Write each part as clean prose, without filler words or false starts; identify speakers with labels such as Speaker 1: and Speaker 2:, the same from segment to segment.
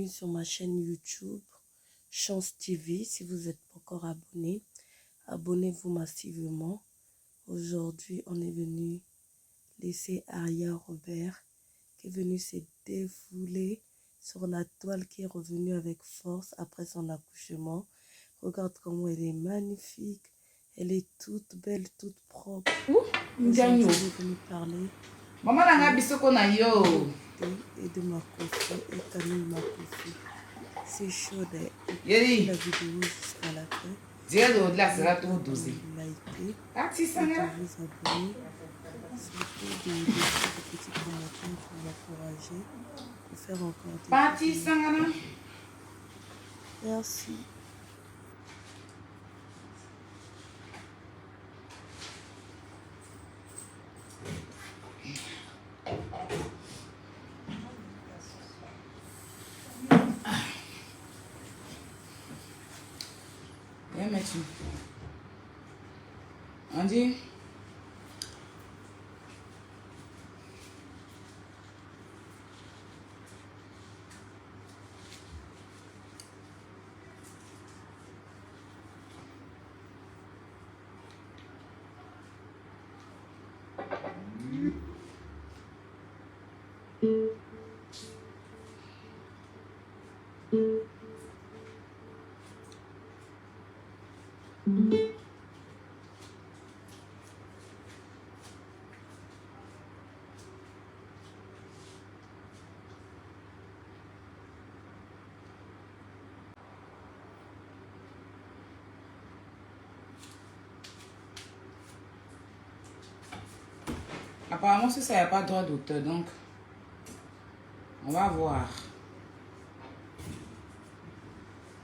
Speaker 1: sur ma chaîne YouTube Chance TV. Si vous n'êtes pas encore abonné, abonnez-vous massivement. Aujourd'hui, on est venu laisser Aria Robert qui est venue se défouler sur la toile, qui est revenue avec force après son accouchement. Regarde comment elle est magnifique. Elle est toute belle, toute propre. Aujourd'hui, je suis venue parler
Speaker 2: Maman n'a pas qu'on a yo.
Speaker 1: Et de ma coiffure et Camille m'a coiffée. C'est chaud.
Speaker 2: Yeri.
Speaker 1: La vidéo jusqu'à la fin.
Speaker 2: Dire de là sera tout dosé.
Speaker 1: Likez.
Speaker 2: Parti ça
Speaker 1: Vous
Speaker 2: là.
Speaker 1: vous abonner. Surtout de petits commentaires pour m'encourager. Pour faire encore des
Speaker 2: Parti
Speaker 1: vidéos.
Speaker 2: ça là.
Speaker 1: Merci.
Speaker 2: Viens mettre. On dit. Apparemment, ça, il n'y a pas de droit d'auteur, donc on va voir.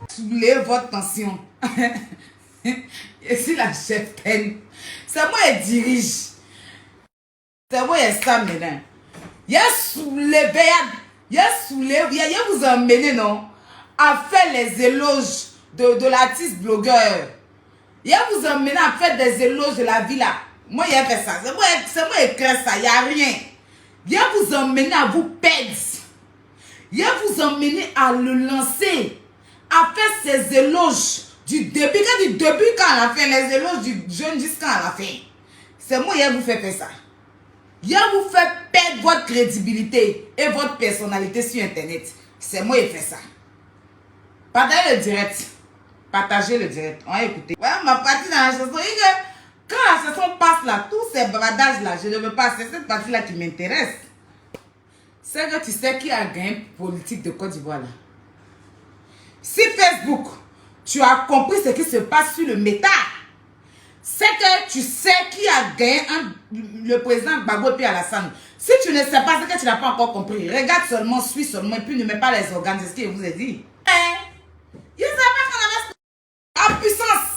Speaker 2: Soulevez votre tension. Et si la chef peine, c'est moi qui dirige. C'est moi qui ça maintenant. Il a soulevé, il vous emmené, non, à faire les éloges de l'artiste blogueur. Il a vous emmené à faire des éloges de la vie là. Moi, il a fait ça. C'est moi qui écris ça. Il n'y a rien. Il a vous emmené à vous perdre. Il a vous emmené à le lancer, à faire ses éloges du début. Quand à la fin, les éloges du jeune jusqu'à la fin. C'est moi qui vous fait faire ça. Il a vous fait perdre votre crédibilité et votre personnalité sur Internet. C'est moi qui fais ça. Partagez le direct. Partagez le direct. On va écouter. Ouais, ma partie dans la chanson. Quand la chanson passe là, tous ces bavadages là, je ne veux pas. C'est cette partie là qui m'intéresse. C'est que tu sais qui a gagné politique de Côte d'Ivoire là. Si Facebook, tu as compris ce qui se passe sur le méta, c'est que tu sais qui a gagné le président Gbagbo et Alassane. Si tu ne sais pas, c'est que tu n'as pas encore compris. Regarde seulement, suis seulement, et puis ne mets pas les organes, c'est ce que je vous ai dit. Il ne savait pas qu'on avait en puissance.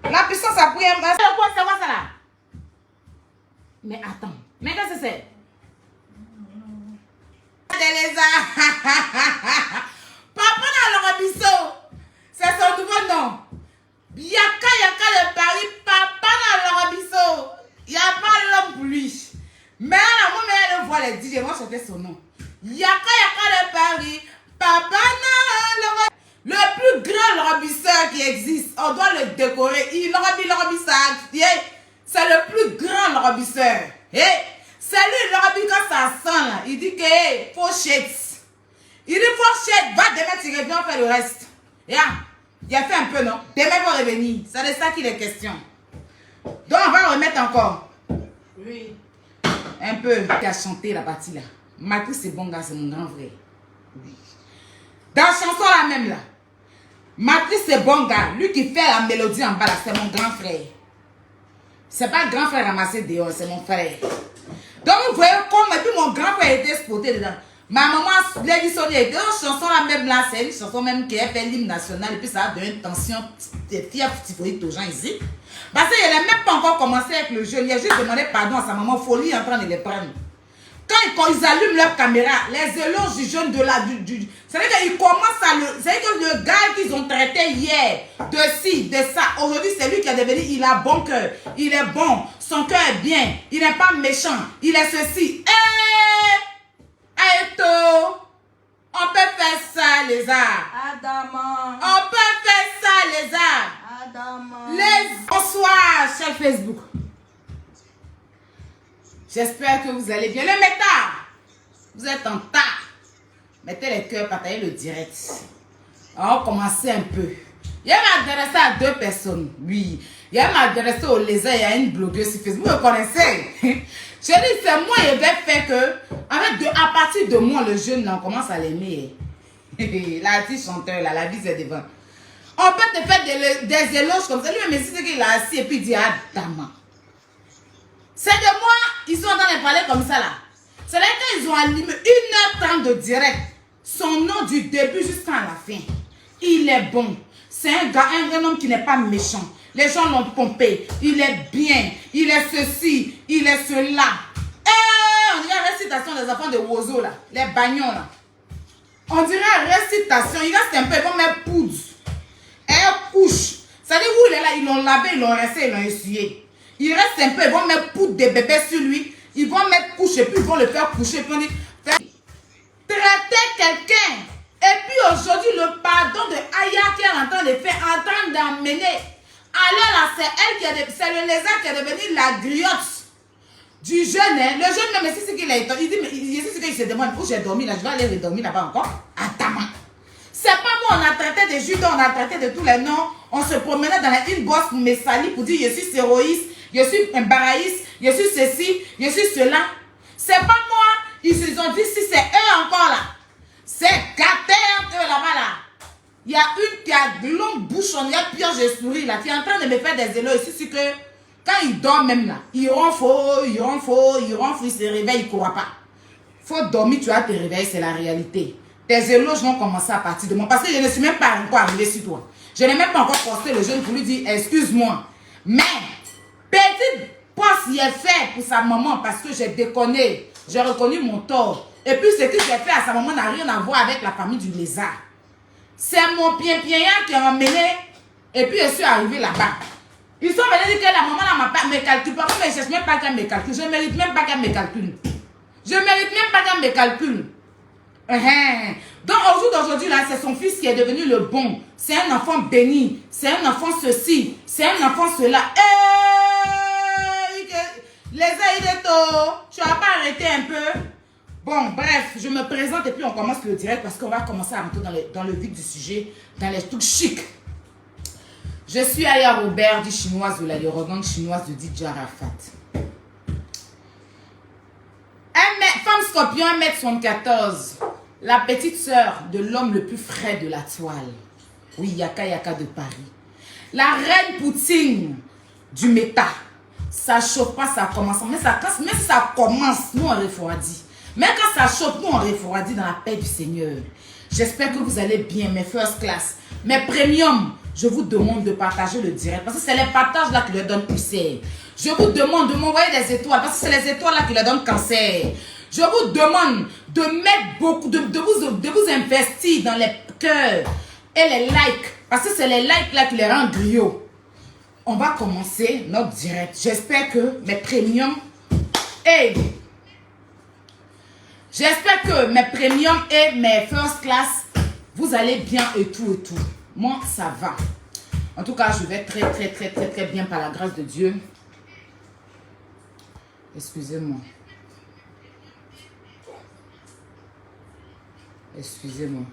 Speaker 2: La puissance a pris un... C'est quoi ça là? Mais attends, mais qu'est-ce que c'est? Papa dans le Robisso, c'est son nouveau nom. Yaka de Paris, papa dans le Robisso. Il n'y a pas l'homme pour lui. Mais là, moi, je vois les DJ, moi, c'était son nom. Yaka de Paris, papa dans le Robisso. Le plus grand robisseur qui existe, on doit le décorer. Le robisseur, c'est le plus grand robisseur. C'est lui, le robisseur, quand ça sent là, il dit que faut shit. Il dit faut shit, va demain tu reviens, on fait le reste. Il a fait un peu, non? Demain il va revenir. C'est de ça qu'il est question. Donc on va remettre encore. Oui. Un peu. Tu as chanté la partie là. Matrice c'est bon gars, c'est mon grand frère. Oui. Dans la chanson là même là. Matrice c'est bon gars. Lui qui fait la mélodie en bas là, c'est mon grand frère. C'est pas le grand frère ramassé dehors, c'est mon frère. Donc vous voyez comme, et puis mon grand frère était exporté dedans. Ma maman, l'édition était une chanson là même là, c'est une chanson même qui a fait l'hymne national et puis ça a donné une tension fièvre typhoïde aux gens ici. Parce qu'il n'a même pas encore commencé avec le jeu, il a juste demandé pardon à sa maman, folie en train de les prendre. Quand ils allument leur caméra, les éloges du jeune de la... C'est-à-dire qu'ils commencent à le... C'est-à-dire que le gars qu'ils ont traité hier, de ci, de ça, aujourd'hui c'est lui qui est devenu, il a bon cœur, il est bon, son cœur est bien, il n'est pas méchant, il est ceci. On peut faire lézard.
Speaker 1: Adama.
Speaker 2: On peut faire ça, lézard.
Speaker 1: Adama.
Speaker 2: Bonsoir, cher Facebook. J'espère que vous allez bien. Le métard, vous êtes en tas. Mettez les cœurs, partagez le direct. On va commencer un peu. Il m'a adressé à 2 personnes. Oui. Il m'a adressé au lézard. Il y a une blogueuse sur Facebook. Vous me connaissez? Je dis, c'est moi, il va faire que, en fait, à partir de moi, le jeune, on commence à l'aimer. L'artiste chanteur, là, la vie, c'est devant. On peut te faire des éloges comme ça. Lui, mais c'est qu'il a assis et puis il dit, ah, dama. C'est de moi, ils sont en train de parler comme ça, là. C'est là qu'ils ont allumé 1h30 de direct. Son nom du début jusqu'à la fin. Il est bon. C'est un gars, un homme qui n'est pas méchant. Les gens l'ont pompé. Il est bien. Il est ceci. Il est cela. On dirait récitation des enfants de Wozo, là. Les bagnons, là. On dirait récitation. Il reste un peu. Ils vont mettre poudre. Et couche. Ça dit où il est là. Ils l'ont lavé, ils l'ont resté, ils l'ont essuyé. Il reste un peu. Ils vont mettre poudre de bébé sur lui. Ils vont mettre couche et puis ils vont le faire coucher. Puis on dit, traiter quelqu'un. Et puis aujourd'hui, le pardon de Aya qui est en train de faire, en train d'emmener. Alors là, c'est elle qui est, c'est le lézard qui est devenu la griotte du jeune. Hein. Le jeune, même, c'est ce qu'il a été. Il dit, mais c'est ce qu'il se demande, où j'ai dormi là, je vais aller redormir là-bas encore. Attends. C'est pas moi, on a traité de judas, on a traité de tous les noms. On se promenait dans la bosse pour me salir, pour dire, je suis séroïste, je suis un baraïste, je suis ceci, je suis cela. C'est pas moi. Ils se sont dit, si c'est eux encore là. C'est gâté eux là-bas là. Il y a une qui a de longues bouches, il y a pire, je souris là. Qui est en train de me faire des éloges. C'est que quand il dort même là, il ronfle, il se réveille, il ne court pas. Faut dormir, tu vas te réveiller, c'est la réalité. Tes éloges vont commencer à partir de moi. Parce que je ne suis même pas encore arrivé sur toi. Je n'ai même pas encore posté le jeune pour lui dire excuse-moi. Mais, petite poste il est fait pour sa maman parce que j'ai déconné. J'ai reconnu mon tort. Et puis ce que j'ai fait à sa maman n'a rien à voir avec la famille du lézard. C'est mon pien qui a emmené. Et puis je suis arrivé là-bas. Ils sont venus dire que la maman ne me calcule pas. Mais je ne cherche même pas qu'elle me calcule. Je ne mérite même pas qu'elle me calcule. Je ne mérite même pas qu'elle me calcule. Donc au jour d'aujourd'hui, là, c'est son fils qui est devenu le bon. C'est un enfant béni. C'est un enfant ceci. C'est un enfant cela. Les aïdétos, tu vas pas arrêter un peu? Bon, bref, je me présente et puis on commence le direct parce qu'on va commencer à rentrer dans le vif du sujet, dans les trucs chics. Je suis Aya Robert, dit chinoise de la redonde chinoise de DJ Arafat. Femme scorpion, 1m74. La petite sœur de l'homme le plus frais de la toile. Oui, Yaka Yaka de Paris. La reine Poutine du méta. Ça chauffe pas, ça commence. Mais si ça commence, nous on refroidit. Mais quand ça chauffe, nous on refroidit dans la paix du Seigneur. J'espère que vous allez bien, mes first class. Mes premium, je vous demande de partager le direct. Parce que c'est les partages là qui leur donnent poussière. Je vous demande de m'envoyer des étoiles. Parce que c'est les étoiles là qui leur donnent cancer. Je vous demande de mettre beaucoup, de vous investir dans les cœurs et les likes. Parce que c'est les likes là qui les rendent griots. On va commencer notre direct. J'espère que mes premiums j'espère que mes premiums et mes first class, vous allez bien et tout. Moi, ça va. En tout cas, je vais très bien par la grâce de Dieu. Excusez-moi. Excusez-moi.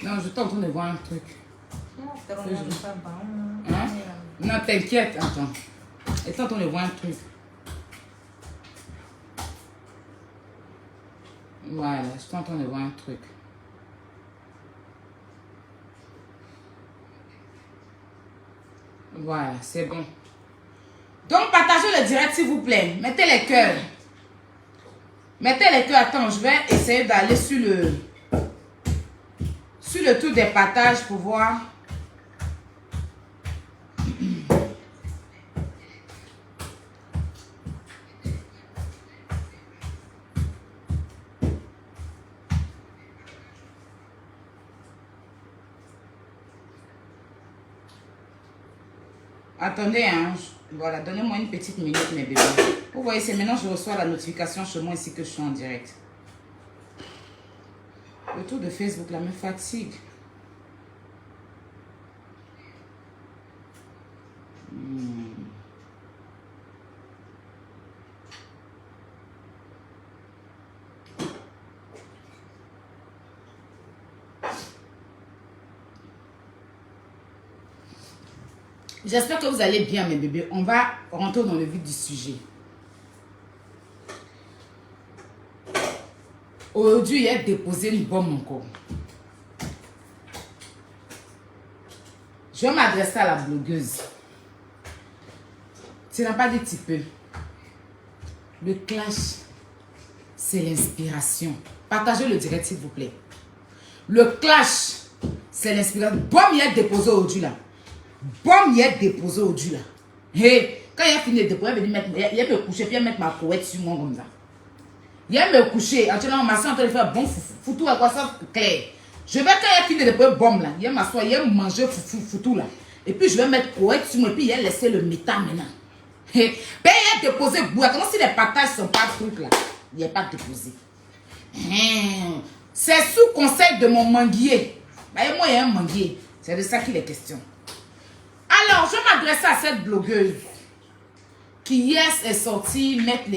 Speaker 2: Non, je suis en train de voir un truc. Hein? Non, t'inquiète, attends. Je suis en train de voir un truc. Voilà, je suis en train de voir un truc. Voilà, c'est bon. Donc, partagez le direct, s'il vous plaît. Mettez les cœurs. Mettez les cœurs. Attends, je vais essayer d'aller sur le tour des partages pour voir. Attendez, hein. Voilà, donnez-moi une petite minute, mes bébés. Vous voyez, c'est maintenant que je reçois la notification chez moi ici que je suis en direct. Le tour de Facebook, là, me fatigue. J'espère que vous allez bien, mes bébés. On va rentrer dans le vif du sujet. Aujourd'hui, il a déposé une bombe encore. Je vais m'adresser à la blogueuse. Tu n'as pas dit petit peu. Le clash, c'est l'inspiration. Partagez le direct, s'il vous plaît. Le clash, c'est l'inspiration. Bombe, il a déposé aujourd'hui, là. Bombe, il a déposé aujourd'hui, là. Hey, quand il a fini de déposer, il va me coucher, puis il va mettre ma couette sur moi comme ça. Il va me coucher. Actuellement, ma soeur est en train de faire bon foutou à quoi ça clair. Je vais, quand il a fini de déposer bombe, là, il va m'asseoir, il va manger foutou, là. Et puis, je vais mettre couette sur moi, et puis il va laisser le métal maintenant. Ben, il a déposé bois. Comment si les patates sont pas trucs là? Il n'est pas déposé. C'est sous conseil de mon manguier. Ben, moi, il y a un manguier. C'est de ça qu'il est question. Alors, je m'adresse à cette blogueuse qui hier est sortie mettre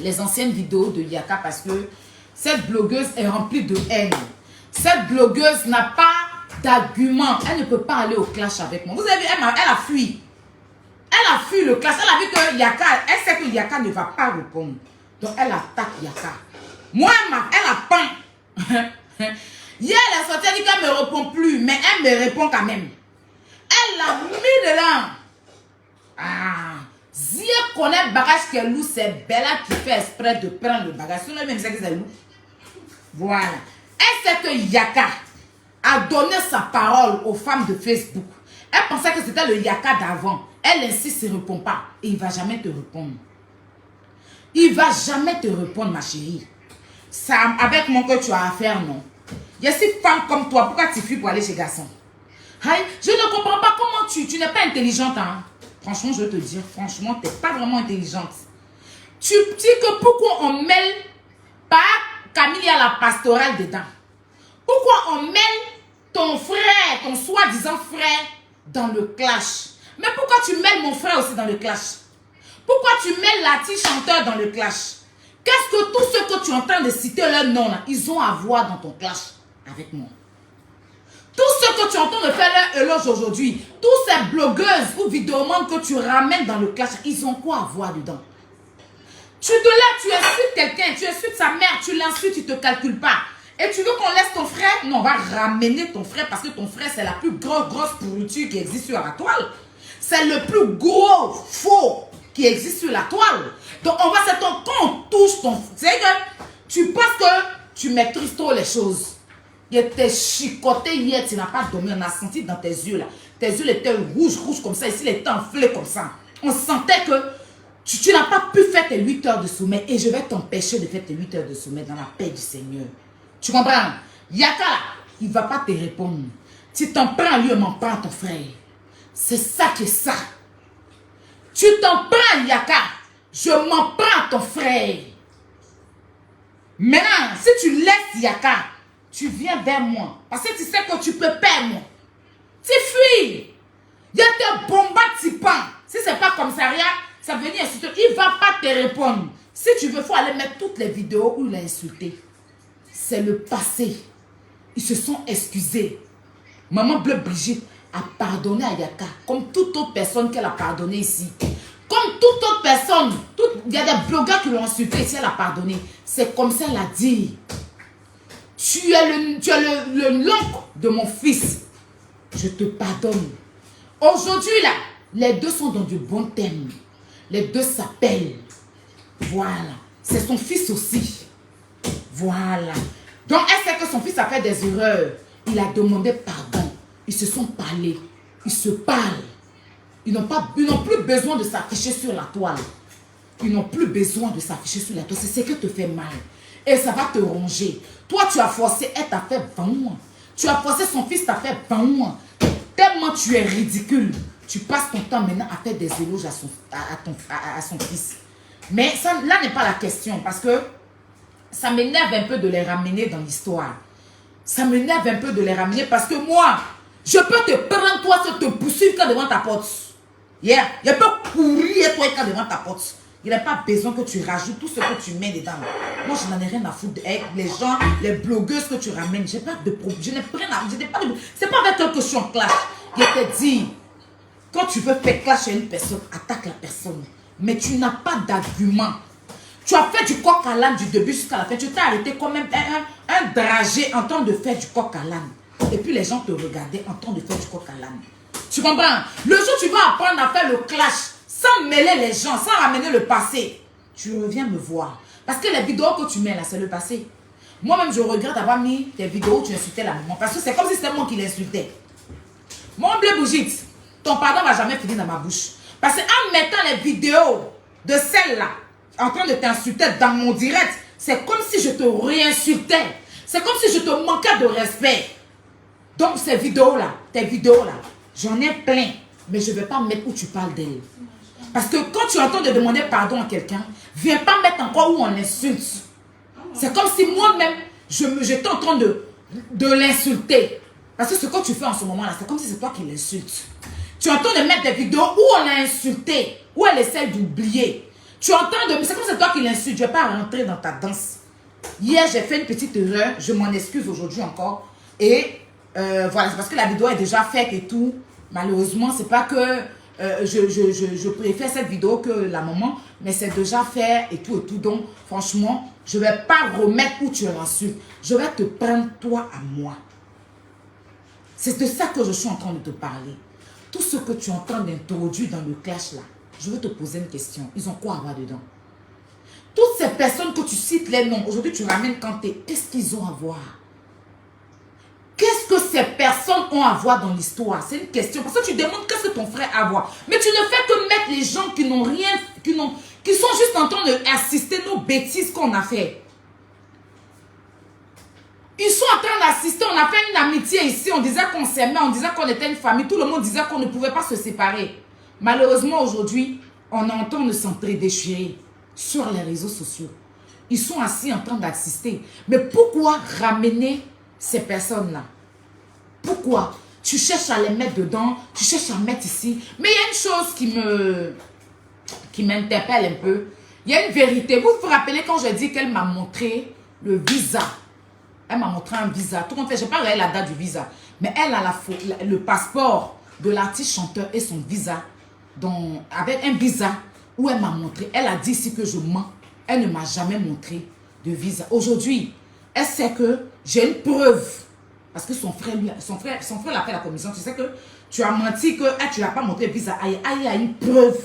Speaker 2: les anciennes vidéos de Yaka parce que cette blogueuse est remplie de haine. Cette blogueuse n'a pas d'argument. Elle ne peut pas aller au clash avec moi. Vous avez vu, elle a fui. Elle a fui le clash. Elle a vu que Yaka, elle sait que Yaka ne va pas répondre. Donc, elle attaque Yaka. Moi, elle a peint. Hier, elle est sortie, elle dit qu'elle ne me répond plus. Mais elle me répond quand même. Elle l'a mis dedans. Ah. Si elle connaît le bagage qu'elle loue, c'est Bella qui fait exprès de prendre le bagage. Sinon, elle même sait que c'est loue. Voilà. Elle sait que Yaka a donné sa parole aux femmes de Facebook. Elle pensait que c'était le Yaka d'avant. Elle insiste, il ne répond pas. Et il ne va jamais te répondre. Il ne va jamais te répondre, ma chérie. C'est avec moi que tu as affaire, non? Il y a ces femmes comme toi. Pourquoi tu fuis pour aller chez garçon? Hey, je ne comprends pas comment tu n'es pas intelligente. Hein? Franchement, je vais te dire, franchement, tu n'es pas vraiment intelligente. Tu dis que pourquoi on mêle pas Camille à la pastorale dedans? Pourquoi on mêle ton frère, ton soi-disant frère, dans le clash? Mais pourquoi tu mêles mon frère aussi dans le clash? Pourquoi tu mêles Lati chanteur dans le clash? Qu'est-ce que tous ceux que tu es en train de citer leur nom là, ils ont à voir dans ton clash avec moi? Tous ceux que tu entends de faire leur éloge aujourd'hui, tous ces blogueuses ou vidéomans que tu ramènes dans le clash, ils ont quoi à voir dedans? Tu te lèves, tu insultes quelqu'un, tu insultes sa mère, tu l'insultes, tu ne te calcules pas. Et tu veux qu'on laisse ton frère? Non, on va ramener ton frère parce que ton frère, c'est la plus grosse pourriture qui existe sur la toile. C'est le plus gros faux qui existe sur la toile. Donc, on va se quand on touche ton... Tu sais que tu penses que tu maîtrises trop les choses. Il était chicoté hier, tu n'as pas dormi, on a senti dans tes yeux là. Tes yeux étaient rouges comme ça, ici ils étaient enflés comme ça. On sentait que tu n'as pas pu faire tes 8 heures de sommeil et je vais t'empêcher de faire tes 8 heures de sommeil dans la paix du Seigneur. Tu comprends? Yaka là, il ne va pas te répondre. Tu t'en prends à lui, on m'en prend à ton frère. C'est ça qui est ça. Tu t'en prends, Yaka. Je m'en prends à ton frère. Maintenant, si tu laisses Yaka, tu viens vers moi. Parce que tu sais que tu peux perdre. Tu fuis. Il y a des bombes qui pendent. Si ce n'est pas comme ça, rien, ça veut dire insulter. Il ne va pas te répondre. Si tu veux, il faut aller mettre toutes les vidéos où il a insulté. C'est le passé. Ils se sont excusés. Maman Bleu Brigitte a pardonné à Yaka. Comme toute autre personne qu'elle a pardonné ici. Comme toute autre personne. Il y a des blogueurs qui l'ont insulté ici, elle a pardonné. C'est comme ça elle a dit. Tu es l'oncle de mon fils. Je te pardonne. Aujourd'hui, là, les deux sont dans du bon thème. Les deux s'appellent. Voilà. C'est son fils aussi. Voilà. Donc, elle sait que son fils a fait des erreurs. Il a demandé pardon. Ils se sont parlé. Ils se parlent. Ils n'ont plus besoin de s'afficher sur la toile. Ils n'ont plus besoin de s'afficher sur la toile. C'est ce qui te fait mal. Et ça va te ronger. Toi, tu as forcé, elle t'a fait 20 mois. Tu as forcé, son fils t'a fait 20 mois. Tellement tu es ridicule. tu passes ton temps maintenant à faire des éloges à son fils. Mais ça, là n'est pas la question, parce que ça m'énerve un peu de les ramener dans l'histoire. Ça m'énerve un peu de les ramener parce que moi, je peux te prendre toi, te poursuivre quand devant ta porte. Yeah. Je peux courir toi quand devant ta porte. Il n'y a pas besoin que tu rajoutes tout ce que tu mets dedans. Moi, je n'en ai rien à foutre avec les gens, les blogueuses que tu ramènes. J'ai pas de problème. Je n'ai rien à foutre. C'est pas avec eux que je suis en clash. Je te dis, quand tu veux faire clash à une personne, attaque la personne. Mais tu n'as pas d'argument. Tu as fait du coq à l'âne du début jusqu'à la fin. Tu t'es arrêté comme un dragé en train de faire du coq à l'âne. Et puis les gens te regardaient en train de faire du coq à l'âne. Tu comprends? Le jour où tu vas apprendre à faire le clash, sans mêler les gens, sans ramener le passé, tu reviens me voir. Parce que les vidéos que tu mets là, c'est le passé. Moi-même, je regrette d'avoir mis des vidéos où tu insultais la maman. Parce que c'est comme si c'était moi qui l'insultais. Mon bleu bougite, ton pardon ne va jamais finir dans ma bouche. Parce qu'en mettant les vidéos de celle-là, en train de t'insulter dans mon direct, c'est comme si je te réinsultais. C'est comme si je te manquais de respect. Donc ces vidéos-là, tes vidéos-là, j'en ai plein. Mais je ne vais pas mettre où tu parles d'elle. Parce que quand tu entends de demander pardon à quelqu'un, viens pas mettre encore où on insulte. C'est comme si moi-même, j'étais en train de l'insulter. Parce que ce que tu fais en ce moment-là, c'est comme si c'est toi qui l'insultes. Tu entends de mettre des vidéos où on l'a insulté, où elle essaie d'oublier. Tu entends de... C'est comme si c'est toi qui l'insultes. Je ne vais pas rentrer dans ta danse. Hier, j'ai fait une petite erreur. Je m'en excuse aujourd'hui encore. Et voilà, c'est parce que la vidéo est déjà faite et tout. Malheureusement, c'est pas que je préfère cette vidéo que la maman, mais c'est déjà fait et tout et tout. Donc, franchement, je ne vais pas remettre où tu l'insultes. Je vais te prendre toi à moi. C'est de ça que je suis en train de te parler. Tout ce que tu es en train d'introduire dans le clash là, je veux te poser une question. Ils ont quoi à voir dedans? Toutes ces personnes que tu cites les noms, aujourd'hui tu ramènes Kanté, qu'est-ce qu'ils ont à voir? Qu'est-ce que ces personnes ont à voir dans l'histoire? C'est une question. Parce que tu demandes qu'est-ce que ton frère a à voir. Mais tu ne fais que mettre les gens qui n'ont rien, qui sont juste en train d'assister nos bêtises qu'on a fait. Ils sont en train d'assister, on a fait une amitié ici, on disait qu'on s'aimait, on disait qu'on était une famille, tout le monde disait qu'on ne pouvait pas se séparer. Malheureusement aujourd'hui, on est en train de s'entre-déchirer sur les réseaux sociaux. Ils sont assis en train d'assister. Mais pourquoi ramener ces personnes-là? Pourquoi? Tu cherches à les mettre dedans, tu cherches à mettre ici. Mais il y a une chose qui m'interpelle un peu. Il y a une vérité. Vous vous rappelez quand je dis qu'elle m'a montré le visa? Elle m'a montré un visa. Tout compte fait, je n'ai pas regardé la date du visa. Mais elle a le passeport de l'artiste chanteur et son visa. Donc, avec un visa où elle m'a montré. Elle a dit ici que je mens. Elle ne m'a jamais montré de visa. Aujourd'hui, elle sait que j'ai une preuve. Parce que son frère l'a fait la commission. Tu sais que tu as menti que tu n'as pas montré le visa. Il y a une preuve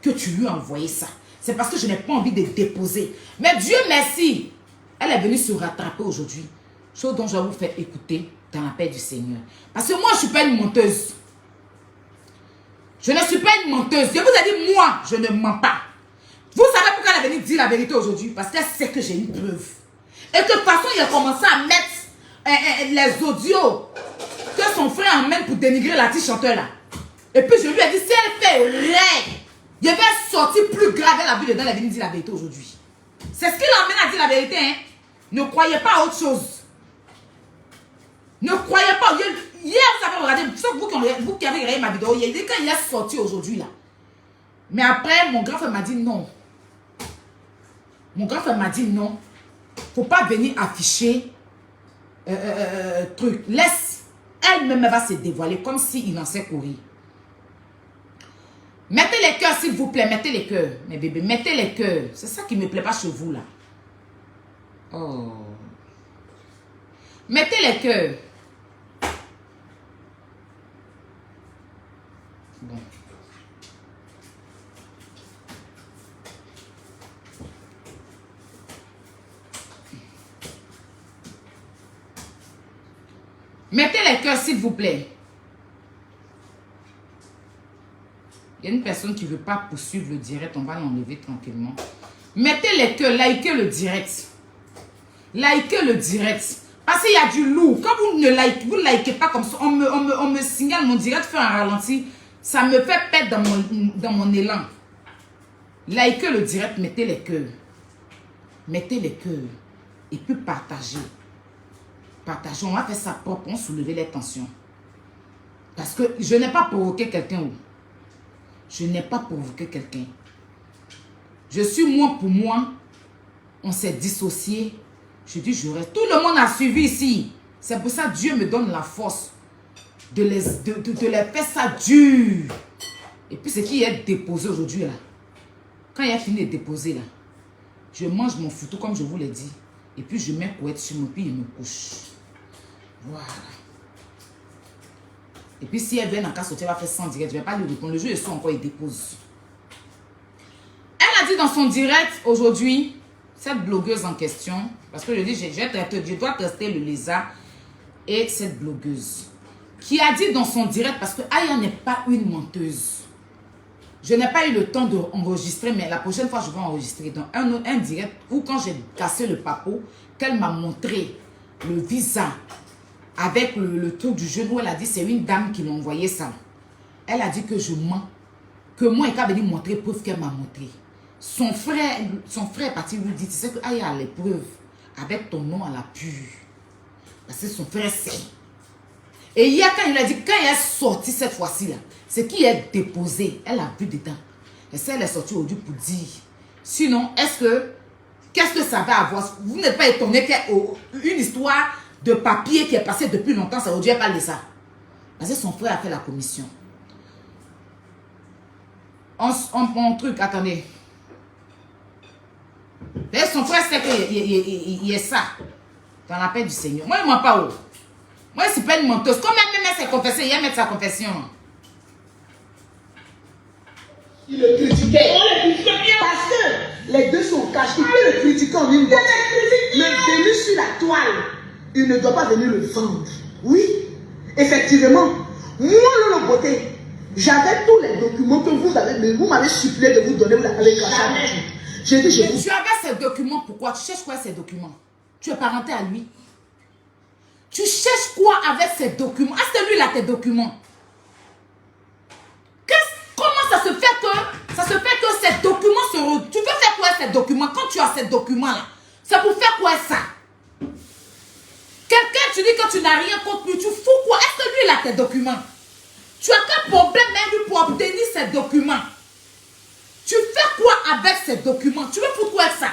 Speaker 2: que tu lui as envoyé ça. C'est parce que je n'ai pas envie de déposer. Mais Dieu merci, elle est venue se rattraper aujourd'hui. Chose dont je vais vous faire écouter dans la paix du Seigneur. Parce que moi, je ne suis pas une menteuse. Je ne suis pas une menteuse. Je vous ai dit, moi, je ne mens pas. Vous savez pourquoi elle est venue dire la vérité aujourd'hui? Parce qu'elle sait que j'ai une preuve. Et que de toute façon, il a commencé à mettre les audios que son frère emmène pour dénigrer l'artiste chanteur là. Et puis je lui ai dit, si elle fait rien, je vais sortir plus grave. Elle a vu dedans, elle est venue dire la vérité aujourd'hui. C'est ce qui l'emmène à dire la vérité. Hein? Ne croyez pas à autre chose. Ne croyez pas. Hier, vous avez regardé, vous qui avez regardé ma vidéo, il dit quand il est sorti aujourd'hui là. Mais après, mon grand frère m'a dit non. Mon grand frère m'a dit non. Faut pas venir afficher truc. Laisse. Elle-même va se dévoiler comme s'il en sait courir. Mettez les cœurs s'il vous plaît. Mettez les cœurs. Mes bébés, mettez les cœurs. C'est ça qui ne me plaît pas chez vous là. Oh. Mettez les cœurs. Bon. Mettez les cœurs s'il vous plaît. Il y a une personne qui ne veut pas poursuivre le direct. On va l'enlever tranquillement. Mettez les cœurs. Likez le direct. Likez le direct. Parce qu'il y a du lourd. Quand vous ne likez pas comme ça, on me signale mon direct fait un ralenti. Ça me fait perdre dans mon élan. Likez le direct, mettez les cœurs. Mettez les cœurs. Et puis partagez. Partagez. On va faire ça propre. On soulever les tensions. Parce que je n'ai pas provoqué quelqu'un. Je n'ai pas provoqué quelqu'un. Je suis moi pour moi. On s'est dissocié. Je dis, je reste. Tout le monde a suivi ici. C'est pour ça que Dieu me donne la force de les faire ça dur. Et puis ce qui est déposé aujourd'hui là. Quand il a fini de déposer là, je mange mon foutu comme je vous l'ai dit. Et puis je mets couette sur moi, puis il me couche. Voilà. Et puis si elle vient en cas sortir, elle va faire 100 direct. Je ne vais pas lui répondre. Le jour, il sort encore, il dépose. Elle a dit dans son direct aujourd'hui, cette blogueuse en question, parce que je dis, je dois tester le lézard et cette blogueuse, qui a dit dans son direct, parce que Aya n'est pas une menteuse. Je n'ai pas eu le temps d'enregistrer, mais la prochaine fois, je vais enregistrer dans un direct où quand j'ai cassé le papeau, qu'elle m'a montré le visa avec le truc du genou, elle a dit, c'est une dame qui m'a envoyé ça. Elle a dit que je mens. Que moi, elle avait dit montrer preuve qu'elle m'a montré. Son frère est parti lui dire, tu sais que Aya a les preuves avec ton nom à la pure. Parce que son frère sait. Et hier, quand il a dit, quand elle est sortie cette fois-ci, là, ce qui est déposé, elle a vu dedans. Et ça, elle est sortie aujourd'hui pour dire. Sinon, qu'est-ce que ça va avoir? Vous n'êtes pas étonné qu'une histoire de papier qui est passée depuis longtemps, ça aujourd'hui, elle parle de ça. Parce que son frère a fait la commission. On truc, attendez. Et son frère sait qu'il y a ça. Dans la paix du Seigneur. Moi, il ne ment pas où. Moi, c'est pas une menteuse. Comme elle s'est confessée, il va mettre sa confession.
Speaker 3: Il le critiquait. Parce que les deux sont cachés. Il peut le critiquer en une boîte. Mais venu sur la toile, il ne doit pas venir le vendre. Oui, effectivement. Moi, Lolo Beauté, j'avais tous les documents que vous m'avez supplié de vous donner. Vous avez caché. J'ai dit,
Speaker 2: mais tu avais ces documents, pourquoi? Tu cherches quoi ces documents? Tu es parenté à lui? Tu cherches quoi avec ces documents? Est-ce que lui, il a tes documents? Comment ça se fait que ces documents Tu veux faire quoi ces documents? Quand tu as ces documents-là, c'est pour faire quoi ça? Quelqu'un, tu dis que tu n'as rien contre lui, tu fous quoi? Est-ce que lui, il a tes documents? Tu as quel problème même lui pour obtenir ces documents? Tu fais quoi avec ces documents? Tu veux foutre quoi avec ça?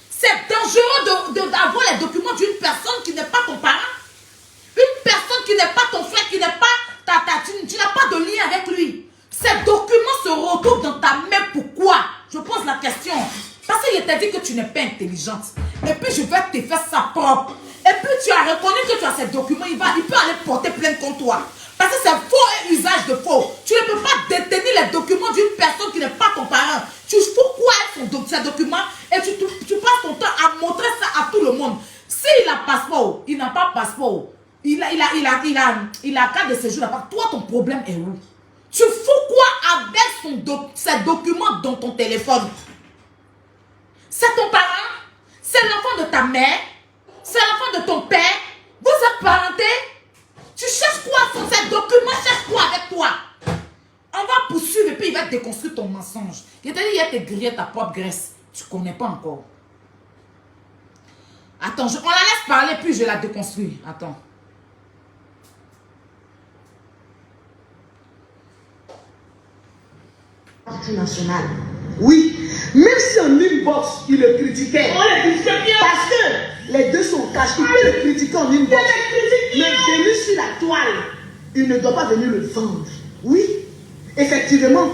Speaker 2: C'est dangereux d'avoir les documents d'une personne qui n'est pas ton parent. Une personne qui n'est pas ton frère, qui n'est pas tu n'as pas de lien avec lui. Ces documents se retrouvent dans ta main. Pourquoi? Je pose la question. Parce qu'il t'a dit que tu n'es pas intelligente. Et puis je vais te faire ça propre. Et puis tu as reconnu que tu as ces documents. Il peut aller porter plainte contre toi. Parce que c'est faux et usage de faux. Tu ne peux pas détenir les documents d'une personne qui n'est pas ton parent. Tu fous quoi avec ces documents et tu passes ton temps à montrer ça à tout le monde. S'il a passeport, il n'a pas passeport. Il a carte de séjour là-bas. Toi, ton problème est où? Tu fous quoi avec ces documents dans ton téléphone? C'est ton parent? C'est l'enfant de ta mère? C'est l'enfant de ton père? Vous êtes parentés? Tu cherches quoi sur ces documents? Cherche quoi avec toi? On va poursuivre et puis il va déconstruire ton mensonge. Il t'a dit, il va te griller ta propre graisse. Tu ne connais pas encore. Attends, on la laisse parler puis je la déconstruis. Attends.
Speaker 3: National. Oui, même si en inbox, il le critiquait. Parce que les deux sont cachés. Il peut le critiquer en inbox. Mais venu sur la toile, il ne doit pas venir le vendre. Oui, effectivement.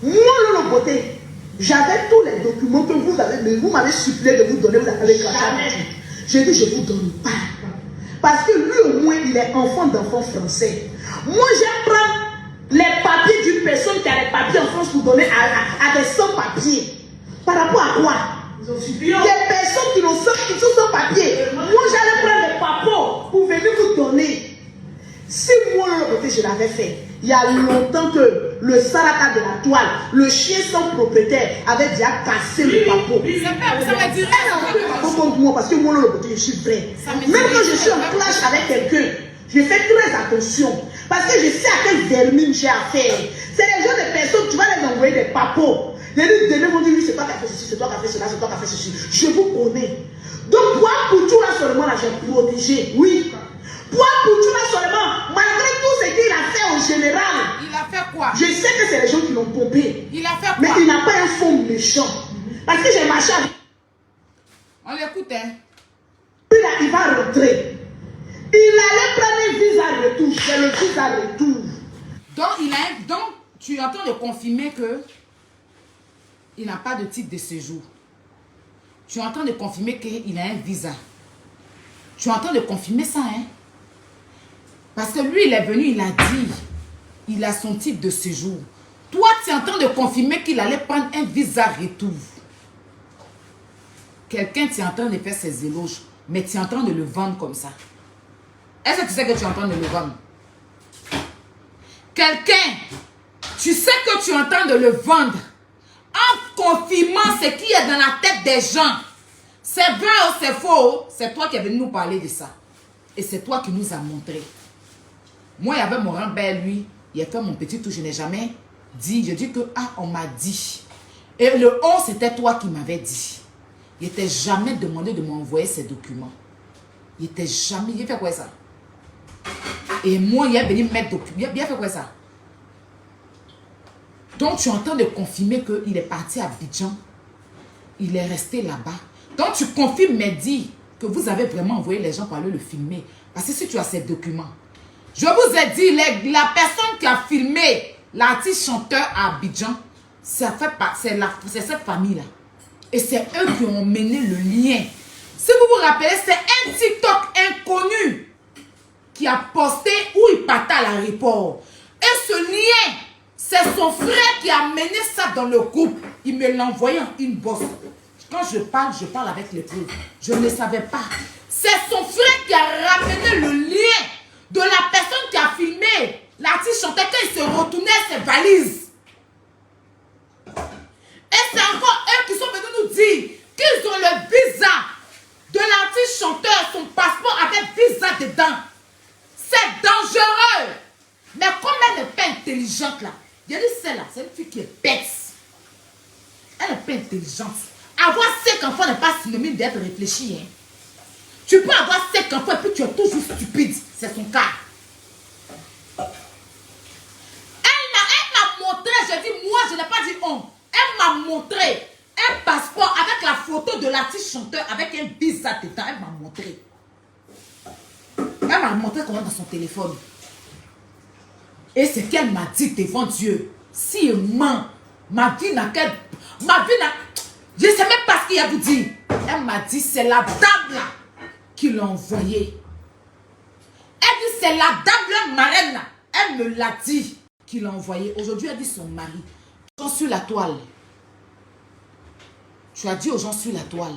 Speaker 3: Moi, Lolo Beauté, j'avais tous les documents que vous m'avez supplié de vous donner. Vous avez caché. J'ai dit, je ne vous donne pas. Parce que lui, au moins, il est enfant d'enfant français. Moi, je prends les papiers d'une personne qui a les papiers en France pour donner à des sans-papiers. Par rapport à quoi? Les personnes qui sont sans papier. Moi, j'allais prendre les papiers pour venir vous donner. Si moi, le côté, je l'avais fait, il y a longtemps que le saraka de la toile, le chien sans propriétaire, avait déjà cassé le papier.
Speaker 2: Ça m'a dit
Speaker 3: moi, parce que moi, le côté, je suis vrai. Même quand je suis en clash avec quelqu'un, je fais très attention. Parce que je sais à quelle vermine j'ai affaire. C'est les gens de personnes, tu vas les envoyer des papos. Les deux vont dire, oui, c'est toi qui as fait ceci, c'est toi qui as fait cela, c'est toi qui as fait ceci. Je vous connais. Donc, toi, pour tout là seulement, là, j'ai protégé. Oui. Toi, pour tout là seulement, malgré tout ce qu'il a fait en général.
Speaker 2: Il a fait quoi?
Speaker 3: Je sais que c'est les gens qui l'ont pompé.
Speaker 2: Il a fait quoi?
Speaker 3: Mais il n'a pas un fond méchant. Parce que j'ai marché avec.
Speaker 2: On l'écoute, hein?
Speaker 3: Puis là, il va rentrer. Il allait prendre un visa retour. C'est le visa retour.
Speaker 2: Donc, tu es en train de confirmer que il n'a pas de titre de séjour. Tu es en train de confirmer qu'il a un visa. Tu es en train de confirmer ça, hein? Parce que lui, il est venu, il a dit, il a son titre de séjour. Toi, tu es en train de confirmer qu'il allait prendre un visa retour. Quelqu'un, tu es en train de faire ses éloges, mais tu es en train de le vendre comme ça. Est-ce que tu sais que tu es en train de le vendre? Quelqu'un, tu sais que tu es en train de le vendre en confirmant ce qui est dans la tête des gens. C'est vrai ou c'est faux, c'est toi qui es venu nous parler de ça. Et c'est toi qui nous as montré. Moi, il y avait mon grand-père, lui, il a fait mon petit tour, je n'ai jamais dit. Je dis que, ah, on m'a dit. Et le 11, c'était toi qui m'avais dit. Il n'était jamais demandé de m'envoyer ces documents. Il n'était jamais, il a fait quoi ça? Et moi, il est venu me mettre documents. Il a fait quoi ça? Donc, tu es en train de confirmer qu'il est parti à Abidjan. Il est resté là-bas. Donc, tu confirmes, Mehdi, que vous avez vraiment envoyé les gens pour aller le filmer. Parce que si tu as ces documents, je vous ai dit, la personne qui a filmé l'artiste chanteur à Abidjan, c'est cette famille-là. Et c'est eux qui ont mené le lien. Si vous vous rappelez, c'est un TikTok inconnu qui a posté où il partait à l'aéroport. Et ce lien, c'est son frère qui a mené ça dans le groupe. Il me l'a envoyé en inbox. Quand je parle avec les preuves. Je ne le savais pas. C'est son frère qui a ramené le lien de la personne qui a filmé l'artiste chantait quand il se retournait ses valises. Et c'est encore eux qui sont venus nous dire qu'ils ont le visa de l'artiste chanteur, son passeport avec visa dedans. C'est dangereux. Mais comme elle n'est pas intelligente là, il a dit celle-là, c'est une fille qui est bête. Elle n'est pas intelligente. Avoir 5 enfants n'est pas synonyme d'être réfléchi. Hein. Tu peux avoir 5 enfants et puis tu es toujours stupide. C'est son cas. Elle m'a montré, je dis moi, je n'ai pas dit on. Elle m'a montré un passeport avec la photo de l'artiste chanteur avec un visa dedans. Elle m'a montré. Elle m'a montré comment dans son téléphone. Et c'est qu'elle m'a dit devant Dieu. Si il ment, ma vie n'a qu'elle. Je ne sais même pas ce qu'il y a à vous dire. Elle m'a dit c'est la dame là qui l'a envoyé. Elle dit c'est la dame marraine là. Elle me l'a dit qu'il l'a envoyé. Aujourd'hui elle dit son mari. Aux gens sur la toile. Tu as dit aux gens sur la toile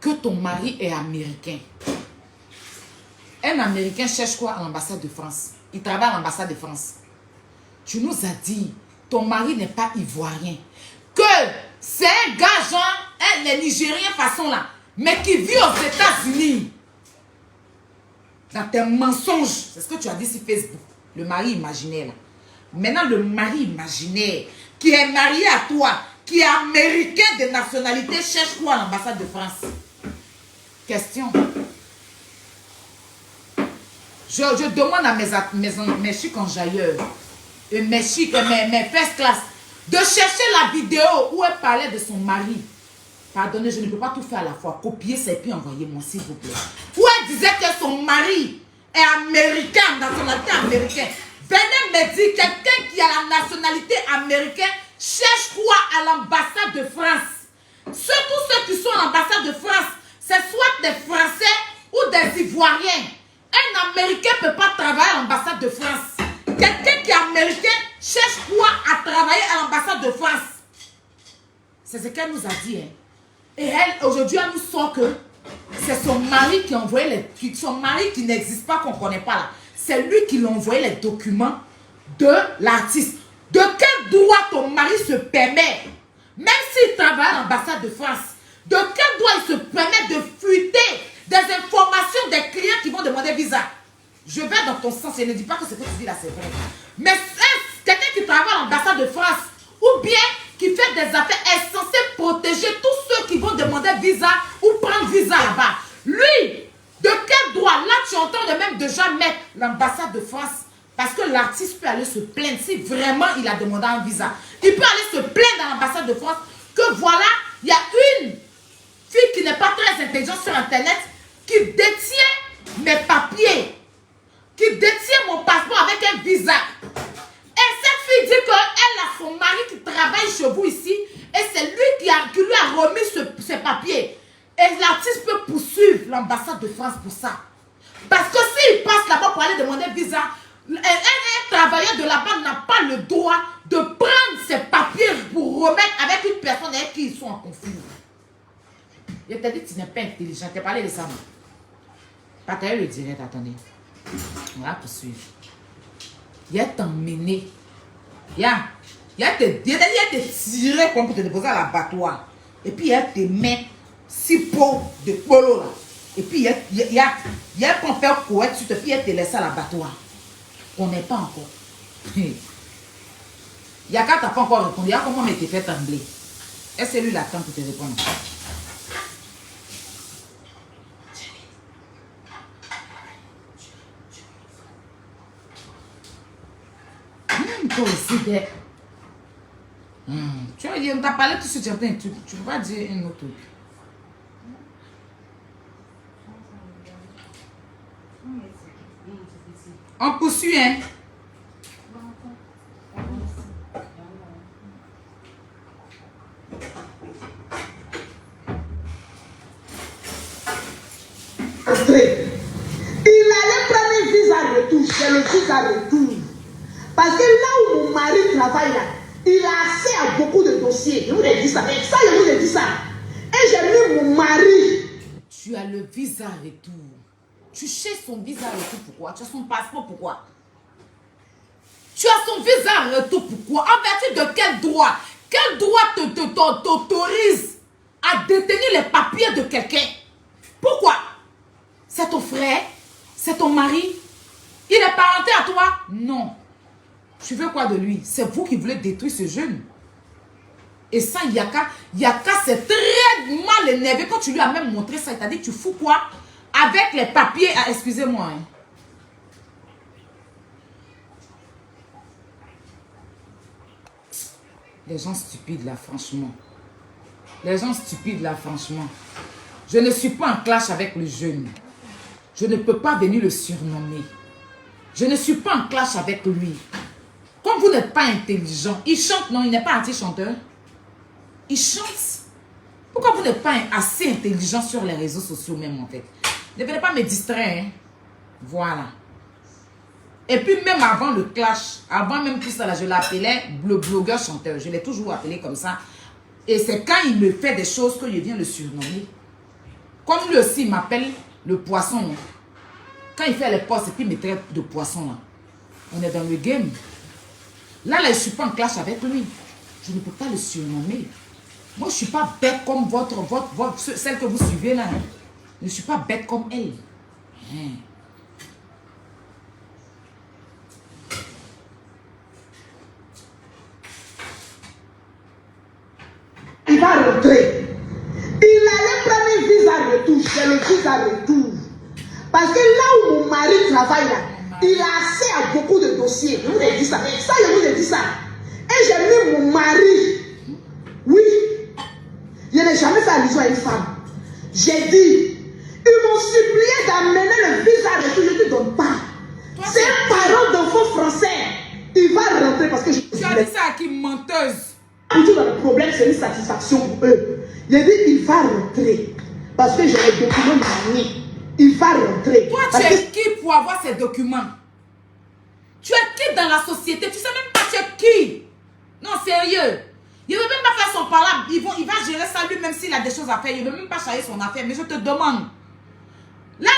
Speaker 2: que ton mari est américain. Un Américain cherche quoi à l'ambassade de France? Il travaille à l'ambassade de France. Tu nous as dit, ton mari n'est pas ivoirien. Que c'est un gars genre, les Nigériens façon là, mais qui vit aux États-Unis. Dans tes mensonges, c'est ce que tu as dit sur Facebook. Le mari imaginaire là. Maintenant le mari imaginaire qui est marié à toi, qui est américain de nationalité, cherche quoi à l'ambassade de France? Question. Je demande à mes chics enjailleurs et mes chics, mes first class de chercher la vidéo où elle parlait de son mari. Pardonnez, je ne peux pas tout faire à la fois. Copier ça et puis envoyez-moi s'il vous plaît. Où elle disait que son mari est américain, nationalité américaine. Venez me dire, quelqu'un qui a la nationalité américaine cherche quoi à l'ambassade de France? Surtout ceux qui sont à l'ambassade de France, c'est soit des Français ou des Ivoiriens. Un Américain ne peut pas travailler à l'ambassade de France. Quelqu'un qui est américain cherche quoi à travailler à l'ambassade de France? C'est ce qu'elle nous a dit. Hein. Et elle, aujourd'hui, elle nous sort que c'est son mari qui a envoyé les... Son mari qui n'existe pas, qu'on ne connaît pas là. C'est lui qui l'a envoyé les documents de l'artiste. De quel droit ton mari se permet, même s'il travaille à l'ambassade de France, de quel droit il se permet de fuiter des informations des clients qui vont demander visa? Je vais dans ton sens. Je ne dis pas que ce que tu dis là, c'est vrai. Mais quelqu'un qui travaille à l'ambassade de France ou bien qui fait des affaires est censé protéger tous ceux qui vont demander visa ou prendre visa là-bas. Lui, de quel droit? Là, tu es en train de même déjà mettre l'ambassade de France parce que l'artiste peut aller se plaindre si vraiment il a demandé un visa. Il peut aller se plaindre à l'ambassade de France que voilà, il y a une fille qui n'est pas très intelligente sur Internet qui détient mes papiers, qui détient mon passeport avec un visa. Et cette fille dit qu'elle a son mari qui travaille chez vous ici et c'est lui qui lui a remis ce papier. Et l'artiste peut poursuivre l'ambassade de France pour ça. Parce que s'il passe là-bas pour aller demander visa, un travailleur de là-bas n'a pas le droit de prendre ses papiers pour remettre avec une personne avec qui ils sont en conflit. Je t'ai dit que tu n'es pas intelligent. Je t'ai parlé de ça. Partagez le direct, attendez. On va poursuivre. Il y a t'emmener. Il y a te tirer comme pour te déposer à l'abattoir. Et puis il y a te mettre 6 pots de polo là. Et puis il y a qu'on fait couette sur te puis il y a te laisser à l'abattoir. On n'est pas encore. Il y a quand t'as pas encore répondu. Il y a comment on t'est fait trembler. Est-ce que lui l'attend pour te répondre? Toi aussi, tu vois, on t'a parlé tout ce que tu peux pas dire un autre truc. On poursuit, hein?
Speaker 3: Il allait prendre un visa retour, c'est le visa retour. Parce que là où mon mari travaille là, il a accès à beaucoup de dossiers. Je vous ai dit ça. Ça, je vous ai dit ça. Et j'ai mis mon mari.
Speaker 2: Tu as le visa retour. Tu cherches son visa retour pourquoi? Tu as son passeport pourquoi? Tu as son visa retour pourquoi? En vertu de quel droit? Quel droit t'autorise à détenir les papiers de quelqu'un? Pourquoi? C'est ton frère? C'est ton mari? Il est parenté à toi? Non. Tu veux quoi de lui? C'est vous qui voulez détruire ce jeune. Et ça, Yaka c'est très mal énervé. Quand tu lui as même montré ça, il t'a dit, tu fous quoi? Avec les papiers, excusez-moi. Hein. Les gens stupides là, franchement. Les gens stupides là, franchement. Je ne suis pas en clash avec le jeune. Je ne peux pas venir le surnommer. Je ne suis pas en clash avec lui. Comme vous n'êtes pas intelligent, il chante, non, il n'est pas anti-chanteur. Il chante. Pourquoi vous n'êtes pas assez intelligent sur les réseaux sociaux même en fait? Ne venez pas me distraire. Hein? Voilà. Et puis même avant le clash, avant même tout ça, là, je l'appelais le blogueur chanteur. Je l'ai toujours appelé comme ça. Et c'est quand il me fait des choses que je viens le surnommer. Comme lui aussi, il m'appelle le poisson. Hein? Quand il fait les postes et puis il me traite de poisson. Là. On est dans le game. Là, je ne suis pas en clash avec lui. Je ne peux pas le surnommer. Moi, je ne suis pas bête comme celle que vous suivez là. Hein. Je ne suis pas bête comme elle. Hein.
Speaker 3: Il va rentrer. Il allait prendre un visa retour. C'est le visa retour. Parce que là où mon mari travaille là, il a accès à beaucoup de dossiers. Je vous ai dit ça. Ça, je vous ai dit ça. Et j'ai mis mon mari. Oui. Je n'ai jamais fait allusion à une femme. J'ai dit, ils m'ont supplié d'amener le visa retour. Je ne te donne pas. C'est un parent d'enfant français. Il va rentrer parce que je...
Speaker 2: Tu as dit ça à qui, menteuse?
Speaker 3: Tout dans le problème, c'est une satisfaction pour eux. J'ai dit, il va rentrer. Parce que j'ai les documents maniés. Il va rentrer.
Speaker 2: Toi, tu es qui pour avoir ces documents? Tu es qui dans la société? Tu sais même pas tu es qui? Non, sérieux. Il ne veut même pas faire son parlable. Il va gérer ça lui-même s'il a des choses à faire. Il ne veut même pas charger son affaire. Mais je te demande. Là,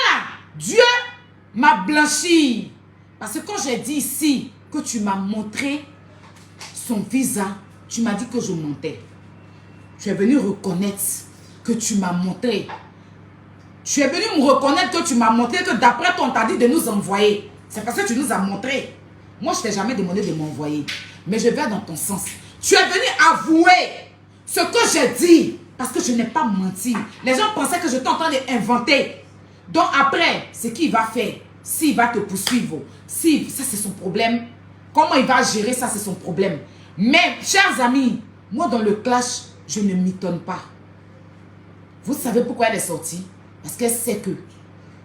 Speaker 2: Dieu m'a blanchi. Parce que quand j'ai dit ici que tu m'as montré son visa, tu m'as dit que je mentais. Tu es venu reconnaître que tu m'as montré. Tu es venu me reconnaître que tu m'as montré que d'après toi, on t'a dit de nous envoyer. C'est parce que tu nous as montré. Moi, je t'ai jamais demandé de m'envoyer. Mais je vais dans ton sens. Tu es venu avouer ce que j'ai dit. Parce que je n'ai pas menti. Les gens pensaient que je t'entends inventer. Donc après, ce qu'il va faire, s'il va te poursuivre, si ça c'est son problème, comment il va gérer ça, c'est son problème. Mais, chers amis, moi dans le clash, je ne m'étonne pas. Vous savez pourquoi elle est sortie? Parce qu'elle sait que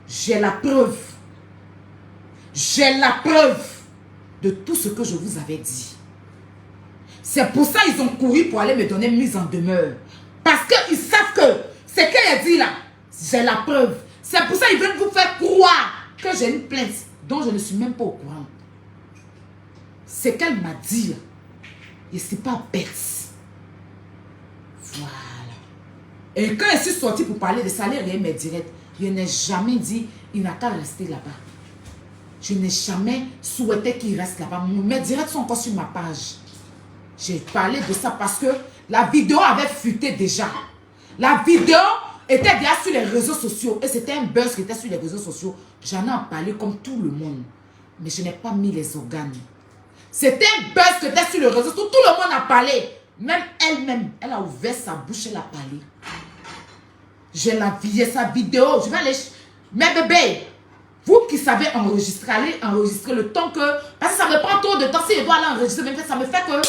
Speaker 2: j'ai la preuve. J'ai la preuve de tout ce que je vous avais dit. C'est pour ça qu'ils ont couru pour aller me donner mise en demeure. Parce qu'ils savent que ce qu'elle a dit là, j'ai la preuve. C'est pour ça qu'ils veulent vous faire croire que j'ai une plainte dont je ne suis même pas au courant. Ce qu'elle m'a dit là, et c'est pas bête. Voilà. Et quand je suis sortie pour parler de salaire et mes directs, je n'ai jamais dit il n'a qu'à rester là-bas. Je n'ai jamais souhaité qu'il reste là-bas. Mes directs sont encore sur ma page. J'ai parlé de ça parce que la vidéo avait fuité déjà. La vidéo était déjà sur les réseaux sociaux. Et c'était un buzz qui était sur les réseaux sociaux. J'en ai parlé comme tout le monde. Mais je n'ai pas mis les organes. C'était un buzz qui était sur les réseaux sociaux. Tout le monde a parlé. Même elle-même, elle a ouvert sa bouche, elle a parlé. J'ai la sa vidéo. Je vais aller... Mais bébé, vous qui savez enregistrer, allez enregistrer le temps que... Parce que ça me prend trop de temps. Si je dois aller enregistrer, même ça me fait que...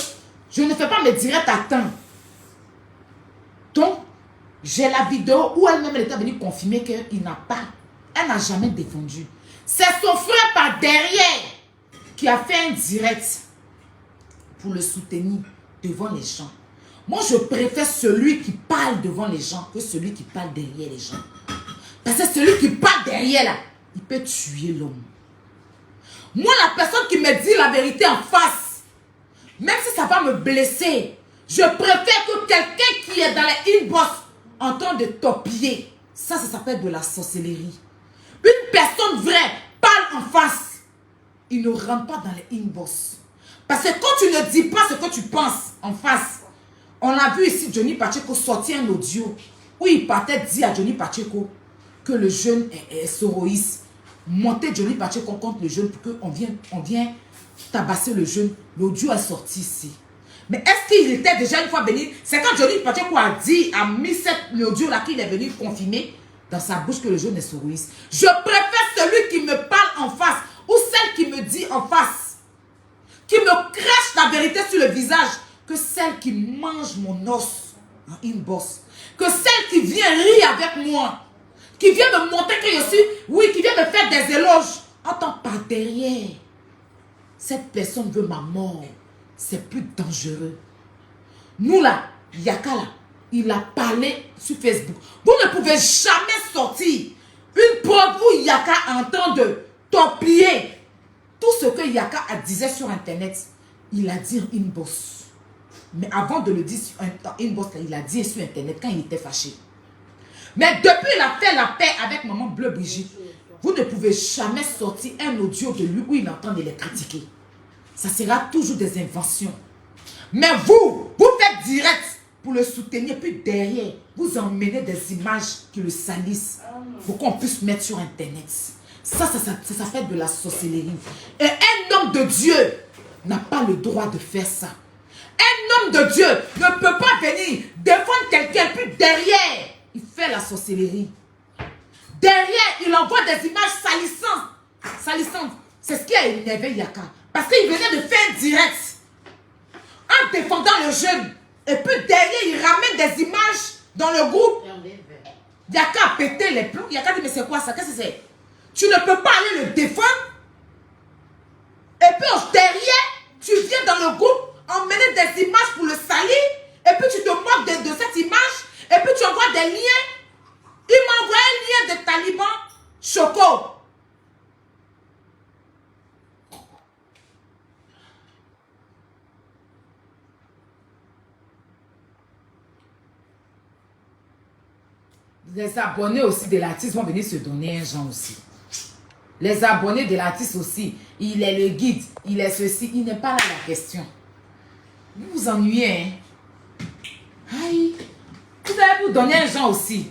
Speaker 2: Je ne fais pas mes directs à temps. Donc, j'ai la vidéo où elle-même elle était venue confirmer qu'il n'a pas... Elle n'a jamais défendu. C'est son frère par derrière qui a fait un direct pour le soutenir devant les gens. Moi, je préfère celui qui parle devant les gens que celui qui parle derrière les gens. Parce que celui qui parle derrière, là, il peut tuer l'homme. Moi, la personne qui me dit la vérité en face, même si ça va me blesser, je préfère que quelqu'un qui est dans les inbox en train de torpiller. Ça s'appelle de la sorcellerie. Une personne vraie parle en face. Il ne rentre pas dans les inbox. Parce que quand tu ne dis pas ce que tu penses en face, on a vu ici Johnny Pacheco sortir un audio où il partait dire à Johnny Pacheco que le jeune est soroïste. Monter Johnny Pacheco contre le jeune pour qu'on vient tabasser le jeune. L'audio est sorti ici. Mais est-ce qu'il était déjà une fois venu? C'est quand Johnny Pacheco a mis cet audio-là qu'il est venu confirmer dans sa bouche que le jeune est soroïste. Je préfère celui qui me parle en face ou celle qui me dit en face, qui me crache la vérité sur le visage, que celle qui mange mon os en inbox, que celle qui vient rire avec moi, qui vient me montrer que je suis, oui, qui vient me faire des éloges, entend par derrière. Cette personne veut ma mort. C'est plus dangereux. Nous là, Yaka là, il a parlé sur Facebook. Vous ne pouvez jamais sortir une preuve où Yaka est en train de torpiller tout ce que Yaka a disait sur Internet. Il a dit inbox. Mais avant de le dire sur inbox, il a dit sur Internet quand il était fâché. Mais depuis il a fait la paix avec maman Bleu Brigitte, vous ne pouvez jamais sortir un audio de lui où il entend de les critiquer. Ça sera toujours des inventions. Mais vous faites direct pour le soutenir, puis derrière, vous emmenez des images qui le salissent pour qu'on puisse mettre sur Internet. Ça fait de la sorcellerie. Et un homme de Dieu n'a pas le droit de faire ça. Un homme de Dieu ne peut pas venir défendre quelqu'un, puis derrière, il fait la sorcellerie. Derrière, il envoie des images salissantes. C'est ce qui a énervé Yaka. Parce qu'il venait de faire un direct en défendant le jeune. Et puis derrière, il ramène des images dans le groupe. Yaka a pété les plombs. Yaka dit, mais c'est quoi ça? Qu'est-ce que c'est? Tu ne peux pas aller le défendre. Et puis derrière, tu viens dans le groupe emmener des images pour le salir. Et puis tu te moques de cette image. Et puis tu envoies des liens. Il m'a envoyé un lien de Taliban Choco. Les abonnés aussi de l'artiste vont venir se donner un genre aussi. Les abonnés de l'artiste aussi. Il est le guide. Il est ceci. Il n'est pas là la question. Vous vous ennuyez, hein? Aïe. Vous allez vous donner un genre aussi.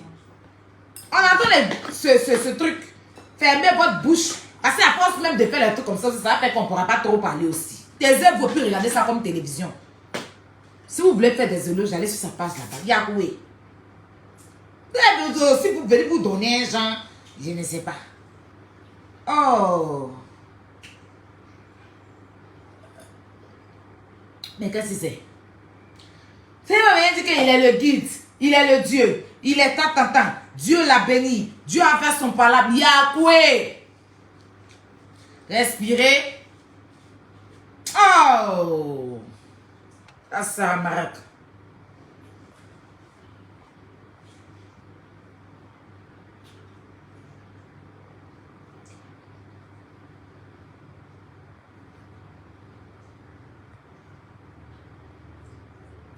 Speaker 2: On entend ce truc. Fermez votre bouche. Parce qu'à force même de faire les trucs comme ça va faire qu'on ne pourra pas trop parler aussi. Tes œuvres, vous pouvez regarder ça comme télévision. Si vous voulez faire des éloges, allez sur sa page là-bas. Yahweh. Si vous venez vous donner un genre, je ne sais pas. Oh. Mais qu'est-ce que c'est? C'est pas bien dit qu'il est le guide. Il est le Dieu. Il est tant. Dieu l'a béni. Dieu a fait son palabre. Yahweh. Respirez. Oh. Ça marque.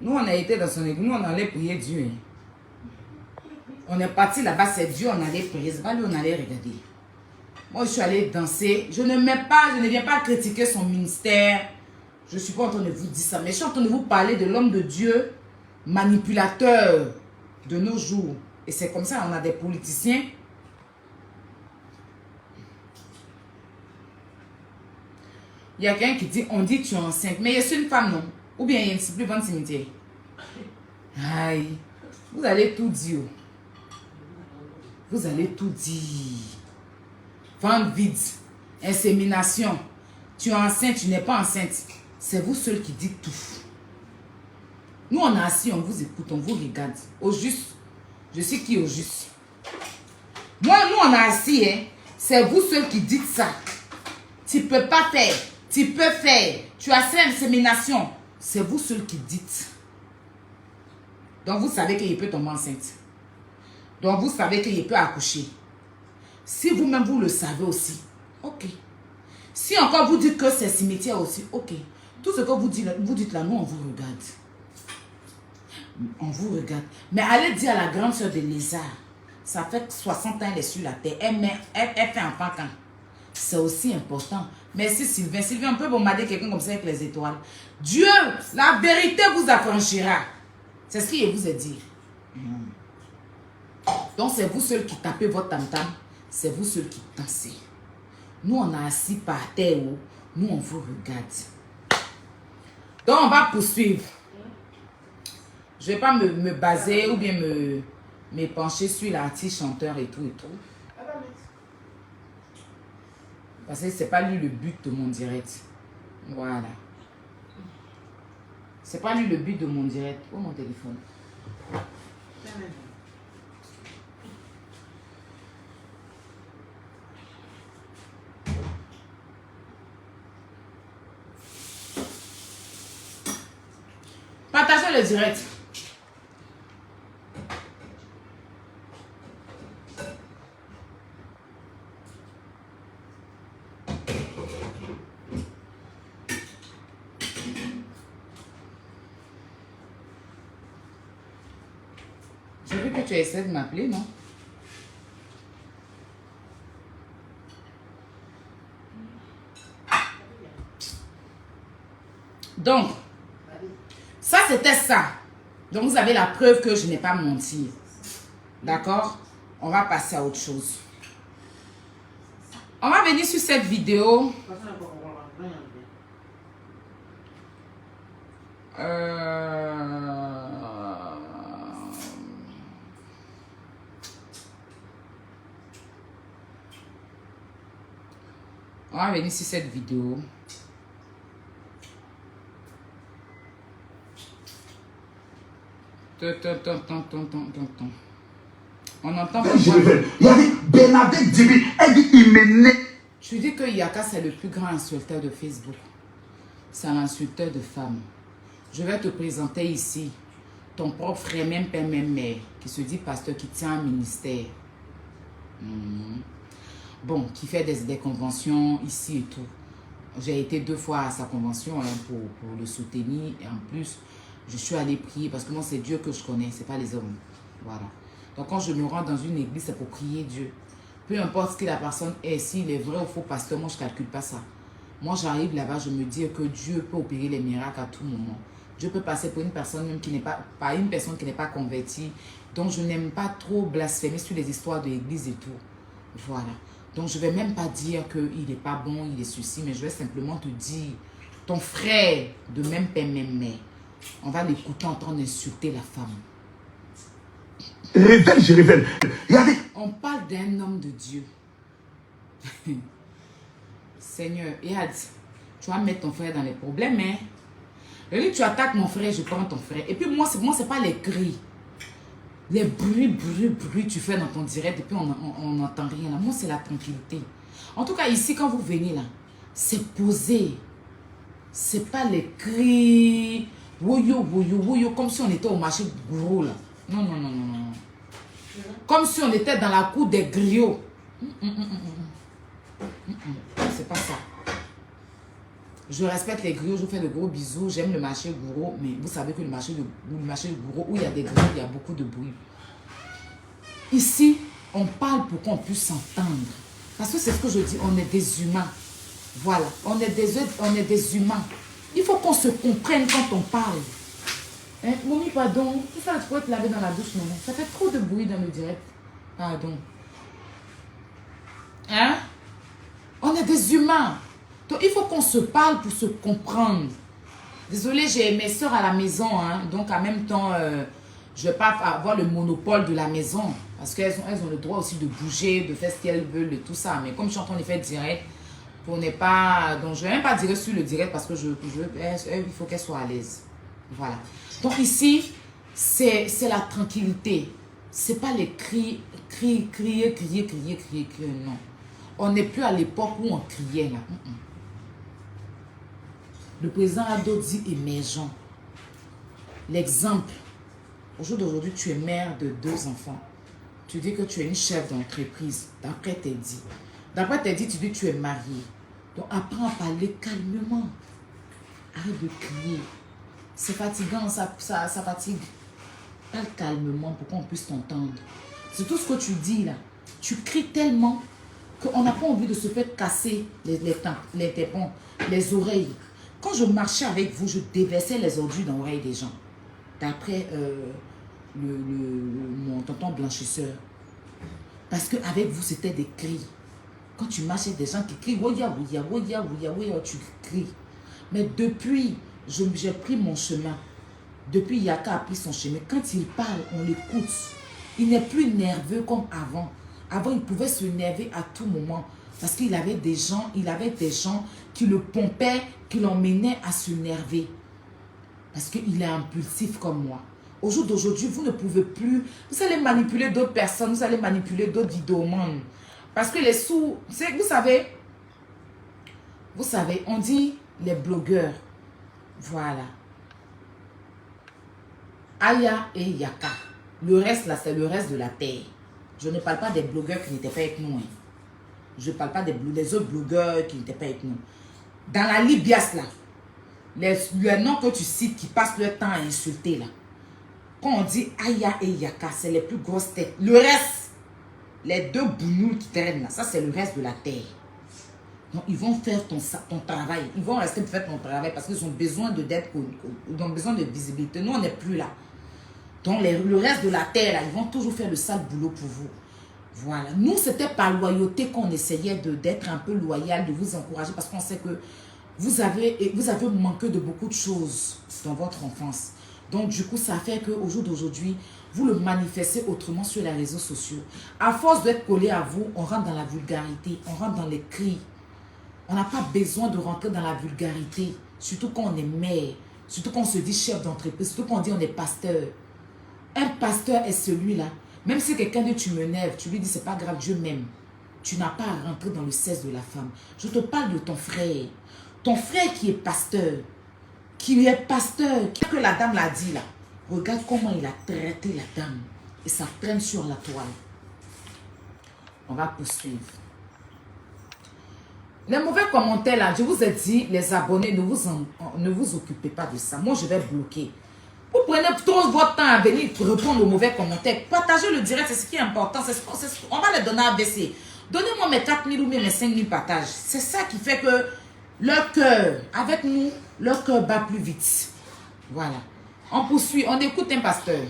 Speaker 2: Nous, on a été dans son église, nous, on allait prier Dieu. On est parti là-bas, c'est Dieu, on allait prier. C'est pas lui, on allait regarder. Moi, je suis allée danser. Je ne viens pas critiquer son ministère. Je ne suis pas en train de vous dire ça. Mais je suis en train de vous parler de l'homme de Dieu, manipulateur de nos jours. Et c'est comme ça, on a des politiciens. Il y a quelqu'un qui dit, on dit tu es enceinte. Mais je suis une femme, non? Ou bien il y a une plus bonne cimetière. Aïe. Vous allez tout dire. Vous allez tout dire. Ventre vide. Insémination. Tu es enceinte, tu n'es pas enceinte. C'est vous seul qui dites tout. Nous, on est assis, on vous écoute, on vous regarde. Au juste. Je sais qui est au juste. Moi, nous, on est assis, hein. C'est vous seul qui dites ça. Tu ne peux pas faire. Tu peux faire. Tu as cette insémination. C'est vous seul qui dites. Donc, vous savez qu'il peut tomber enceinte. Donc, vous savez qu'il peut accoucher. Si vous-même, vous le savez aussi, ok. Si encore vous dites que c'est cimetière aussi, ok. Tout ce que vous dites là, nous, on vous regarde. On vous regarde. Mais allez dire à la grande soeur de Lézard, ça fait 60 ans elle est sur la terre. Elle fait enfant quand? C'est aussi important. Merci Sylvain. Sylvain, on peut bombarder quelqu'un comme ça avec les étoiles. Dieu, la vérité vous affranchira. C'est ce qu'il vous a dit. Donc c'est vous seul qui tapez votre tam-tam. C'est vous seul qui dansez. Nous, on est assis par terre. Nous, on vous regarde. Donc, on va poursuivre. Je ne vais pas me baser ou bien me pencher sur l'artiste, chanteur et tout et tout. Parce que ce n'est pas lui le but de mon direct. Voilà. Ce n'est pas lui le but de mon direct. Oh, mon téléphone. Partagez le direct. J'ai vu que tu essaies de m'appeler, non? Donc, ça c'était ça. Donc vous avez la preuve que je n'ai pas menti. D'accord? On va passer à autre chose. On va venir sur cette vidéo. On va venir sur cette vidéo. On entend pas.
Speaker 4: Il y avait Bernadette Dibi, elle dit il m'énerve.
Speaker 2: Je dis que Yaka c'est le plus grand insulteur de Facebook. C'est un insulteur de femmes. Je vais te présenter ici ton propre frère, même père, même mère, qui se dit pasteur, qui tient un ministère. Bon, qui fait des conventions ici et tout. J'ai été 2 fois à sa convention hein, pour le soutenir. Et en plus, je suis allée prier parce que moi, c'est Dieu que je connais, ce n'est pas les hommes. Voilà. Donc, quand je me rends dans une église, c'est pour prier Dieu. Peu importe ce que la personne est, s'il est vrai ou faux pasteur, moi, je ne calcule pas ça. Moi, j'arrive là-bas, je me dis que Dieu peut opérer les miracles à tout moment. Dieu peut passer pour une personne même qui n'est pas une personne qui n'est pas convertie. Donc, je n'aime pas trop blasphémer sur les histoires de l'église et tout. Voilà. Donc, je ne vais même pas dire qu'il n'est pas bon, il est ceci, mais je vais simplement te dire, ton frère de même père, même mère, on va l'écouter en train d'insulter la femme.
Speaker 4: Révèle, je révèle. Regardez.
Speaker 2: On parle d'un homme de Dieu. Seigneur, et a dit, tu vas mettre ton frère dans les problèmes, hein. Et lui, tu attaques mon frère, je prends ton frère. Et puis moi, c'est pas les cris. Les bruits, tu fais dans ton direct, et puis on n'entend rien. Là. Moi, c'est la tranquillité. En tout cas, ici, quand vous venez là, c'est posé. C'est pas les cris, woyo, comme si on était au marché gros là. Non. Comme si on était dans la cour des griots. C'est pas ça. Je respecte les griots, je vous fais de gros bisous. J'aime le marché gros, mais vous savez que le marché gros, où il y a des griots, il y a beaucoup de bruit. Ici, on parle pour qu'on puisse s'entendre. Parce que c'est ce que je dis, on est des humains. Voilà, on est des humains. Il faut qu'on se comprenne quand on parle. Hein? Moumi, pardon. Tout ça, tu peux te laver dans la douche, maman. Ça fait trop de bruit dans le direct. Pardon. Hein? On est des humains. Donc, il faut qu'on se parle pour se comprendre. Désolée, j'ai mes soeurs à la maison. Hein? Donc, en même temps, je ne vais pas avoir le monopole de la maison. Parce qu'elles ont le droit aussi de bouger, de faire ce qu'elles veulent et tout ça. Mais comme je suis en train de faire direct, pour ne pas... Donc, je ne vais même pas dire sur le direct parce que il faut qu'elle soit à l'aise. Voilà. Donc, ici, c'est la tranquillité. Ce n'est pas les crier, non. On n'est plus à l'époque où on criait là. Le président Ado dit émergent. L'exemple. Au jour d'aujourd'hui, tu es mère de 2 enfants. Tu dis que tu es une chef d'entreprise. D'après tes dit. D'après tes dit, tu dis que tu es mariée. Donc apprends à parler calmement. Arrête de crier. C'est fatigant, ça fatigue. Parle calmement pour qu'on puisse t'entendre. C'est tout ce que tu dis là. Tu cries tellement qu'on n'a pas envie de se faire casser les tympans, les oreilles. Quand je marchais avec vous, je déversais les ordures dans l'oreille des gens. D'après mon tonton blanchisseur. Parce qu'avec vous, c'était des cris. Quand tu marches avec des gens qui crient, woya, tu cries. Mais depuis, j'ai pris mon chemin. Depuis, Yaka a pris son chemin. Quand il parle, on l'écoute. Il n'est plus nerveux comme avant. Avant, il pouvait se nerver à tout moment. Parce qu'il avait des gens qui le pompaient, qui l'emmenaient à se nerver. Parce qu'il est impulsif comme moi. Au jour d'aujourd'hui, vous ne pouvez plus... Vous allez manipuler d'autres personnes, vous allez manipuler d'autres vidéomans. Parce que les sous... Vous savez, on dit les blogueurs. Voilà. Aya et Yaka. Le reste là, c'est le reste de la terre. Je ne parle pas des blogueurs qui n'étaient pas avec nous. Hein. Je ne parle pas des autres blogueurs qui n'étaient pas avec nous. Dans la Libias là, les noms que tu cites qui passent leur temps à insulter là. Quand on dit Aya et Yaka, c'est les plus grosses têtes. Le reste, les 2 bounoules qui traînent là, ça c'est le reste de la terre. Donc ils vont faire ton travail. Ils vont rester pour faire ton travail parce qu'ils ont besoin ils ont besoin de visibilité. Nous on n'est plus là. Donc le reste de la terre là, ils vont toujours faire le sale boulot pour vous. Voilà. Nous c'était par loyauté qu'on essayait d'être un peu loyal, de vous encourager parce qu'on sait que vous avez manqué de beaucoup de choses dans votre enfance. Donc, du coup, ça fait qu'au jour d'aujourd'hui, vous le manifestez autrement sur les réseaux sociaux. À force d'être collé à vous, on rentre dans la vulgarité, on rentre dans les cris. On n'a pas besoin de rentrer dans la vulgarité, surtout quand on est mère, surtout quand on se dit chef d'entreprise, surtout quand on dit on est pasteur. Un pasteur est celui-là. Même si quelqu'un dit tu m'énerves, tu lui dis c'est pas grave, Dieu m'aime. Tu n'as pas à rentrer dans le cesse de la femme. Je te parle de ton frère. Ton frère qui est pasteur. Que la dame l'a dit là. Regarde comment il a traité la dame. Et ça traîne sur la toile. On va poursuivre. Les mauvais commentaires là, je vous ai dit, les abonnés, ne vous occupez pas de ça. Moi, je vais bloquer. Vous prenez trop votre temps à venir répondre aux mauvais commentaires. Partagez le direct, c'est ce qui est important. On va les donner à baisser. Donnez-moi mes 4000 ou mes 5000 partages. C'est ça qui fait que leur cœur, avec nous, leur cœur bat plus vite. Voilà. On poursuit, on écoute un pasteur.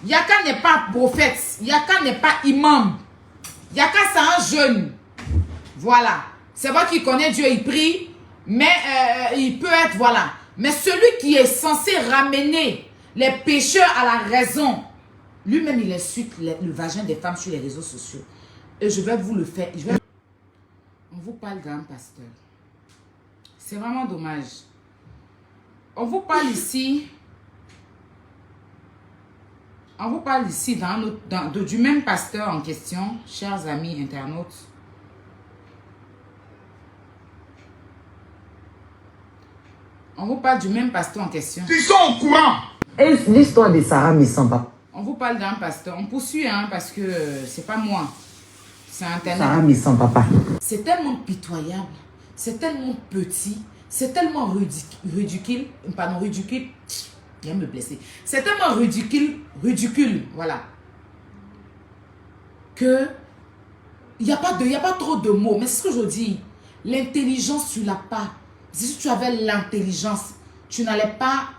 Speaker 2: Yaka n'est pas prophète. Yaka n'est pas imam. Yaka, c'est un jeune. Voilà. C'est vrai qu'il connaît Dieu, il prie. Mais il peut être, voilà. Mais celui qui est censé ramener les pécheurs à la raison, lui-même, il insulte le vagin des femmes sur les réseaux sociaux. Et je vais vous le faire. On vous parle d'un pasteur. C'est vraiment dommage. On vous parle ici. On vous parle ici du même pasteur en question, chers amis internautes. On vous parle du même pasteur en question.
Speaker 4: Ils sont au courant.
Speaker 5: Et l'histoire de Sarah Missamba.
Speaker 2: On vous parle d'un pasteur. On poursuit, hein, parce que c'est pas moi. C'est Internet.
Speaker 5: Sarah Missamba, papa.
Speaker 2: C'est tellement pitoyable. C'est tellement petit. C'est tellement ridicule. Pardon, ridicule. Il vient me blesser. C'est tellement ridicule, voilà. Que il n'y a pas trop de mots. Mais ce que je dis, l'intelligence, tu l'as pas. Si tu avais l'intelligence, tu n'allais pas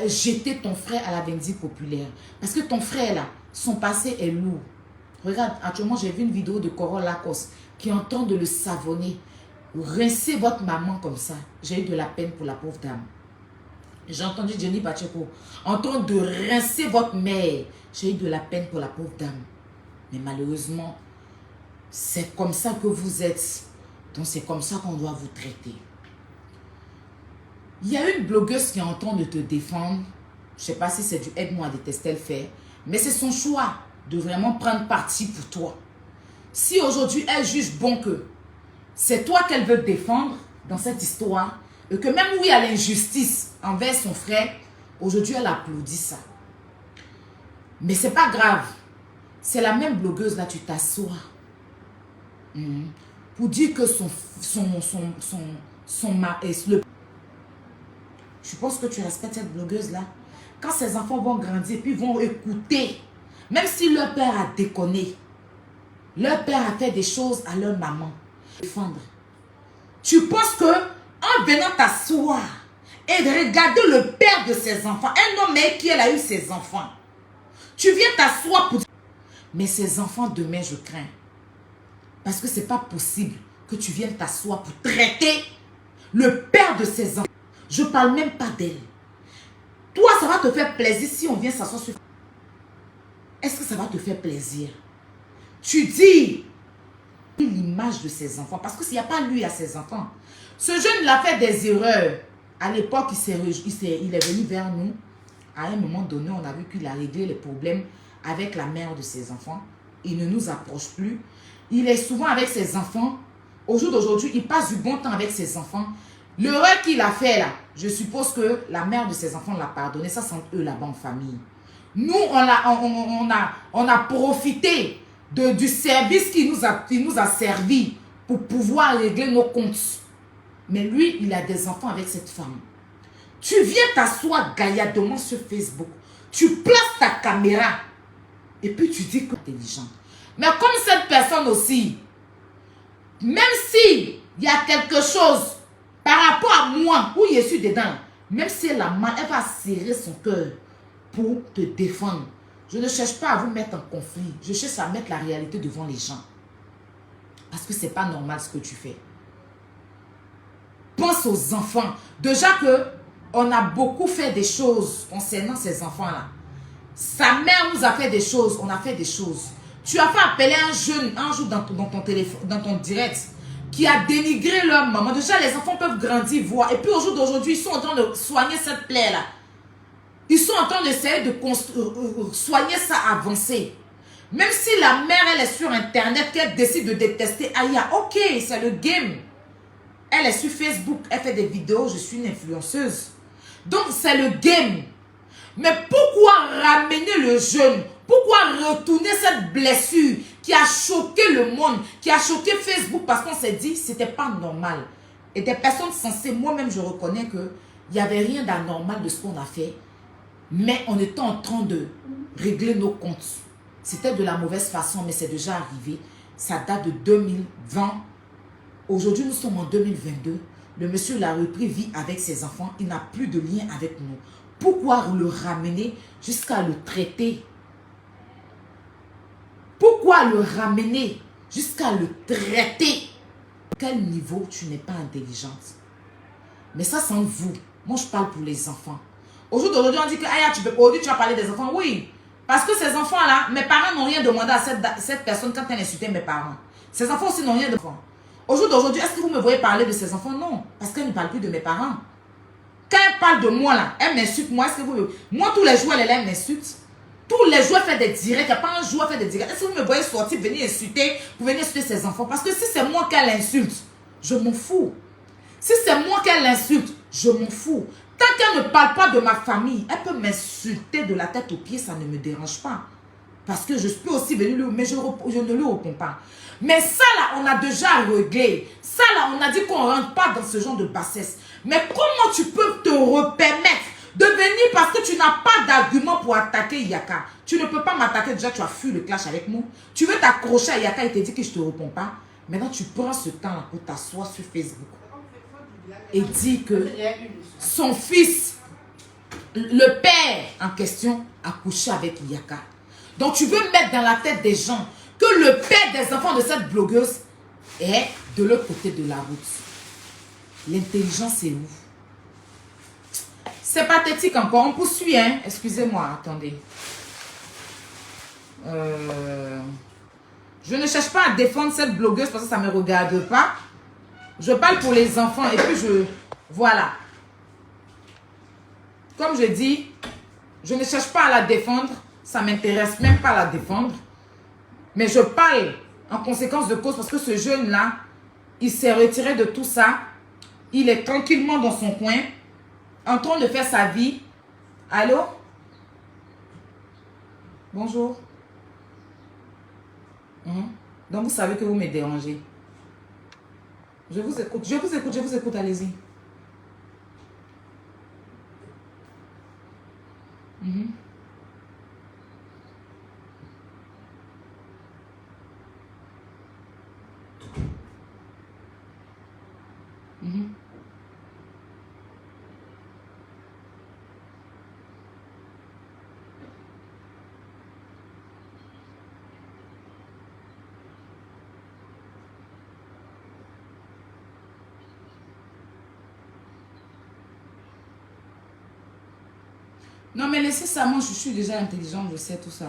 Speaker 2: jeter ton frère à la vindicte populaire. Parce que ton frère, là, son passé est lourd. Regarde, actuellement, j'ai vu une vidéo de Coro Lacoste qui est en train de le savonner. Rincez votre maman comme ça. J'ai eu de la peine pour la pauvre dame. J'ai entendu Jenny Pacheco en train de rincer votre mère. J'ai eu de la peine pour la pauvre dame. Mais malheureusement, c'est comme ça que vous êtes. Donc c'est comme ça qu'on doit vous traiter. Il y a une blogueuse qui est en train de te défendre. Je ne sais pas si c'est du aide-moi à détester le faire. Mais c'est son choix de vraiment prendre parti pour toi. Si aujourd'hui elle juge bon que c'est toi qu'elle veut défendre dans cette histoire, et que même où il y a l'injustice envers son frère, aujourd'hui elle applaudit ça. Mais c'est pas grave. C'est la même blogueuse là, tu t'assois. Pour dire que je pense que tu respectes cette blogueuse là. Quand ses enfants vont grandir, puis vont écouter, même si leur père a déconné, leur père a fait des choses à leur maman, défendre. Tu penses que en venant t'asseoir et de regarder le père de ses enfants, un homme qui a eu ses enfants, tu viens t'asseoir pour dire, mais ses enfants demain je crains. Parce que c'est pas possible que tu viennes t'asseoir pour traiter le père de ses enfants. Je ne parle même pas d'elle. Toi, ça va te faire plaisir si on vient s'asseoir sur... Est-ce que ça va te faire plaisir? Tu dis l'image de ses enfants. Parce que s'il n'y a pas lui à ses enfants. Ce jeune, il a fait des erreurs. À l'époque, il est venu vers nous. À un moment donné, on a vu qu'il a réglé les problèmes avec la mère de ses enfants. Il ne nous approche plus. Il est souvent avec ses enfants. Au jour d'aujourd'hui, il passe du bon temps avec ses enfants. L'erreur qu'il a fait là, je suppose que la mère de ses enfants l'a pardonné. Ça, c'est eux là-bas en famille. Nous, on a profité du service qui nous a servi pour pouvoir régler nos comptes. Mais lui, il a des enfants avec cette femme. Tu viens t'asseoir gaillardement sur Facebook. Tu places ta caméra. Et puis tu dis que tu es intelligente. Mais comme cette personne aussi, même si il y a quelque chose par rapport à moi, où je suis dedans, même si elle a mal, elle va serrer son cœur pour te défendre. Je ne cherche pas à vous mettre en conflit. Je cherche à mettre la réalité devant les gens. Parce que ce n'est pas normal ce que tu fais. Pense aux enfants. Déjà qu'on a beaucoup fait des choses concernant ces enfants-là. Sa mère nous a fait des choses, on a fait des choses. Tu as fait appeler un jeune un jour dans ton téléphone, dans ton direct, qui a dénigré leur maman. Déjà, les enfants peuvent grandir, voir. Et puis, au jour d'aujourd'hui, ils sont en train de soigner cette plaie-là. Ils sont en train d'essayer de soigner ça, avancer. Même si la mère, elle est sur Internet, qu'elle décide de détester Aya, ok, c'est le game. Elle est sur Facebook, elle fait des vidéos, je suis une influenceuse. Donc, c'est le game. Mais pourquoi ramener le jeune? Pourquoi retourner cette blessure qui a choqué le monde, qui a choqué Facebook? Parce qu'on s'est dit, c'était pas normal. Et des personnes sensées, moi-même, je reconnais qu'il n'y avait rien d'anormal de ce qu'on a fait. Mais on était en train de régler nos comptes. C'était de la mauvaise façon, mais c'est déjà arrivé. Ça date de 2020. Aujourd'hui, nous sommes en 2022. Le monsieur l'a repris, vit avec ses enfants. Il n'a plus de lien avec nous. Pourquoi le ramener jusqu'à le traiter pourquoi le ramener jusqu'à le traiter? Quel niveau tu n'es pas intelligente? Mais ça, c'est entre vous. Moi, je parle pour les enfants. Aujourd'hui, on dit que aujourd'hui, tu vas parler des enfants. Oui, parce que ces enfants-là, mes parents n'ont rien demandé à cette personne quand elle insultait mes parents. Ces enfants aussi n'ont rien demandé. Aujourd'hui, est-ce que vous me voyez parler de ces enfants? Non, parce qu'elle ne parle plus de mes parents. Quand elle parle de moi, là, elle m'insulte. Moi, est-ce que vous... Moi, tous les jours, elle m'insulte. Tous les jours, elle fait des directs. Il n'y a pas un jour, elle fait des directs. Est-ce que vous me voyez sortir, venir insulter, pour venir insulter ses enfants? Parce que si c'est moi qu'elle insulte, je m'en fous. Si c'est moi qu'elle insulte, je m'en fous. Tant qu'elle ne parle pas de ma famille, elle peut m'insulter de la tête aux pieds, ça ne me dérange pas. Parce que je peux aussi venir lui, mais je ne lui réponds pas. Mais ça là, on a déjà réglé. Ça là, on a dit qu'on ne rentre pas dans ce genre de bassesse. Mais comment tu peux te permettre de venir parce que tu n'as pas d'argument pour attaquer Yaka? Tu ne peux pas m'attaquer, déjà tu as fui le clash avec moi. Tu veux t'accrocher à Yaka et te dire que je ne te réponds pas. Maintenant tu prends ce temps là pour t'asseoir sur Facebook et dire que son fils, le père en question, a couché avec Yaka. Donc tu veux mettre dans la tête des gens que le père des enfants de cette blogueuse est de l'autre côté de la route. L'intelligence est où? C'est pathétique encore. On poursuit, hein? Excusez-moi, attendez. Je ne cherche pas à défendre cette blogueuse parce que ça ne me regarde pas. Je parle pour les enfants et puis voilà. Comme je dis, je ne cherche pas à la défendre. Ça ne m'intéresse même pas à la défendre. Mais je parle en conséquence de cause parce que ce jeune-là, il s'est retiré de tout ça. Il est tranquillement dans son coin, en train de faire sa vie. Allô? Bonjour. Donc vous savez que vous me dérangez. Je vous écoute, allez-y. Non, mais laissez ça, moi je suis déjà intelligente, je sais tout ça.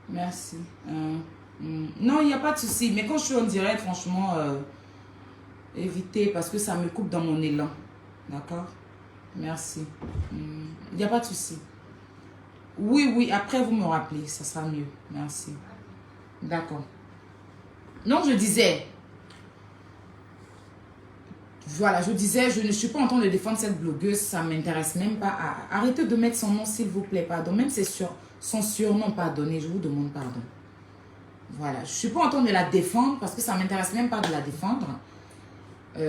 Speaker 2: Merci. Non, il n'y a pas de souci. Mais quand je suis en direct, franchement, évitez parce que ça me coupe dans mon élan. D'accord? Merci. Il n'y a pas de souci. Oui, après vous me rappelez, ça sera mieux. Merci. D'accord. Donc je disais... Voilà, je disais, je ne suis pas en train de défendre cette blogueuse, ça ne m'intéresse même pas. Arrêtez de mettre son nom, s'il vous plaît, pardon. Même c'est son surnom, pardonnez, je vous demande pardon. Voilà, je ne suis pas en train de la défendre parce que ça ne m'intéresse même pas de la défendre.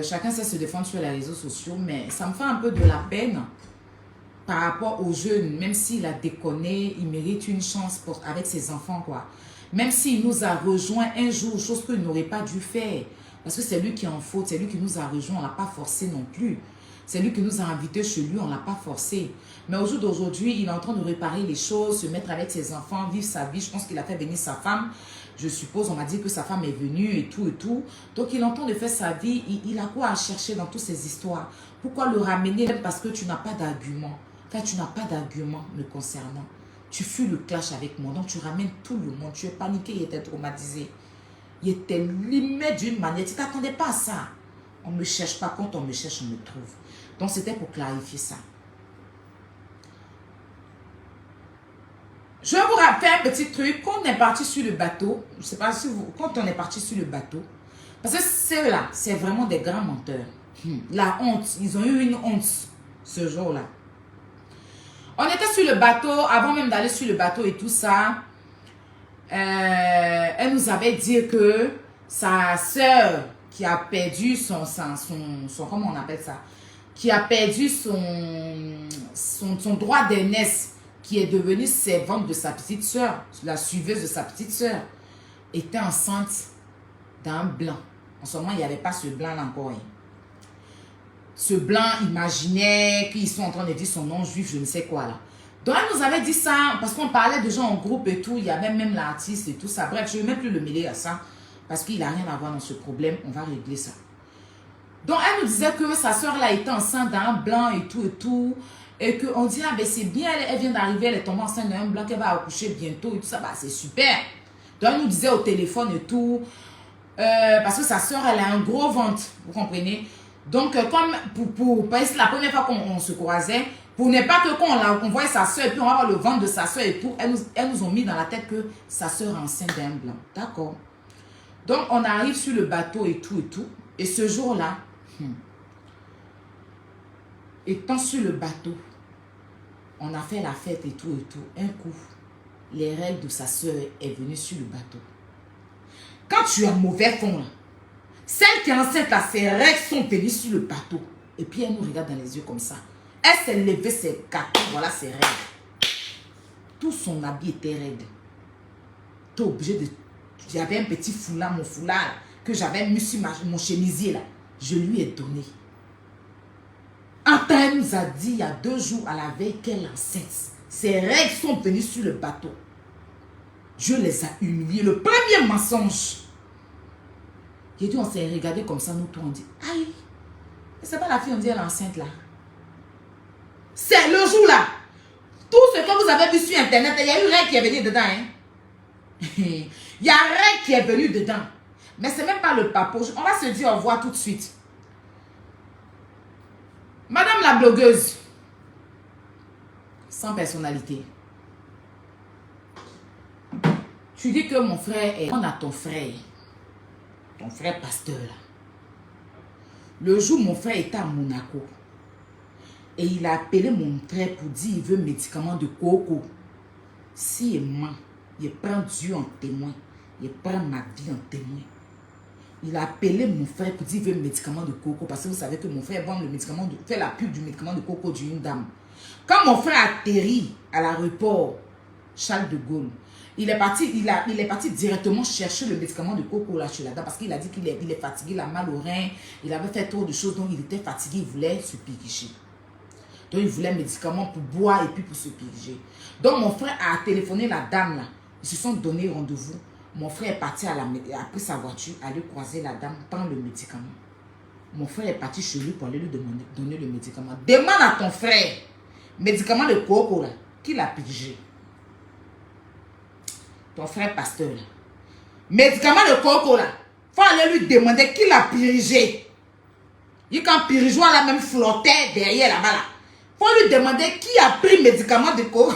Speaker 2: Chacun sait se défendre sur les réseaux sociaux, mais ça me fait un peu de la peine par rapport aux jeunes. Même s'il a déconné, il mérite une chance avec ses enfants, quoi. Même s'il nous a rejoint un jour, chose qu'il n'aurait pas dû faire. Parce que c'est lui qui est en faute, c'est lui qui nous a rejoint, on ne l'a pas forcé non plus. C'est lui qui nous a invités chez lui, on ne l'a pas forcé. Mais au jour d'aujourd'hui, il est en train de réparer les choses, se mettre avec ses enfants, vivre sa vie. Je pense qu'il a fait venir sa femme. Je suppose, on m'a dit que sa femme est venue et tout et tout. Donc il est en train de faire sa vie. Il a quoi à chercher dans toutes ces histoires? Pourquoi le ramener parce que tu n'as pas d'argument? Quand tu n'as pas d'argument me concernant, tu fuis le clash avec moi. Donc tu ramènes tout le monde. Tu es paniqué, il était traumatisé. Il était limé d'une manière. Tu ne t'attendais pas à ça. On ne me cherche pas. Quand on me cherche, on me trouve. Donc, c'était pour clarifier ça. Je vais vous rappeler un petit truc. Quand on est parti sur le bateau, je ne sais pas si vous... Quand on est parti sur le bateau, parce que ceux-là, c'est vraiment des grands menteurs. La honte. Ils ont eu une honte ce jour-là. On était sur le bateau. Avant même d'aller sur le bateau et tout ça... elle nous avait dit que sa soeur qui a perdu son comment on appelle ça, qui a perdu son droit d'aînesse, qui est devenue servante de sa petite soeur, la suiveuse de sa petite soeur, était enceinte d'un blanc. En ce moment, il n'y avait pas ce blanc là encore. Ce blanc imaginait qu'ils sont en train de dire son nom juif, je ne sais quoi là. Donc, elle nous avait dit ça, parce qu'on parlait de gens en groupe et tout, il y avait même l'artiste et tout ça. Bref, je ne vais même plus le mêler à ça, parce qu'il n'a rien à voir dans ce problème, on va régler ça. Donc, elle nous disait que sa soeur là était enceinte d'un blanc et tout, et qu'on dit, ah ben c'est bien, elle vient d'arriver, elle est tombée enceinte d'un blanc, qu'elle va accoucher bientôt et tout ça, bah c'est super. Donc, elle nous disait au téléphone et tout, parce que sa soeur, elle a un gros ventre, vous comprenez. Donc, comme c'est la première fois qu'on se croisait, pour ne pas que quand on voit sa soeur et puis on va voir le ventre de sa soeur et tout, elles nous ont mis dans la tête que sa soeur est enceinte d'un blanc. D'accord. Donc, on arrive sur le bateau et tout. Et ce jour-là, étant sur le bateau, on a fait la fête et tout. Un coup, les règles de sa soeur est venue sur le bateau. Quand tu as mauvais fond là, celle qui est enceinte là, ses règles sont venues sur le bateau. Et puis elle nous regarde dans les yeux comme ça. Elle s'est levée, ses gâteaux, voilà ses règles. Tout son habit était raide. Tu es obligé de... J'avais un petit foulard, mon foulard, que j'avais mis sur mon chemisier là. Je lui ai donné. Enfin, elle nous a dit il y a 2 jours à la veille qu'elle est enceinte. Ses règles sont venues sur le bateau. Dieu les a humiliés. Le premier mensonge. J'ai dit, on s'est regardé comme ça, nous tous, on dit, aïe, c'est pas la fille, on dit, elle est enceinte là. C'est le jour là. Tout ce que vous avez vu sur internet, il y a eu règle qui est venue dedans. Hein? Il y a règle qui est venue dedans. Mais c'est même pas le papo. On va se dire au revoir tout de suite. Madame la blogueuse, sans personnalité. Tu dis que mon frère est... On a ton frère pasteur là. Le jour mon frère était à Monaco et il a appelé mon frère pour dire il veut médicament de coco. Si et moi, il prend Dieu en témoin, il prend ma vie en témoin. Il a appelé mon frère pour dire il veut médicament de coco parce que vous savez que mon frère vend le médicament fait la pub du médicament de coco d'une dame. Quand mon frère atterrit à l'aéroport Charles de Gaulle, il est parti directement chercher le médicament de coco là chez la dame parce qu'il a dit qu'il est fatigué, il a mal au rein, il avait fait trop de choses, donc il était fatigué, il voulait se piquer. Donc il voulait un médicament pour boire et puis pour se piquer. Donc mon frère a téléphoné la dame là, ils se sont donné rendez-vous. Mon frère est parti a pris sa voiture, aller croiser la dame, prendre le médicament. Mon frère est parti chez lui pour aller lui donner le médicament. Demande à ton frère, médicament de coco là, qui l'a piqué. Ton frère pasteur là. Médicament de coco là. Faut aller lui demander qui l'a pirigé. Il quand pirigeois là même flottait derrière là-bas là. Faut lui demander qui a pris médicament de coco.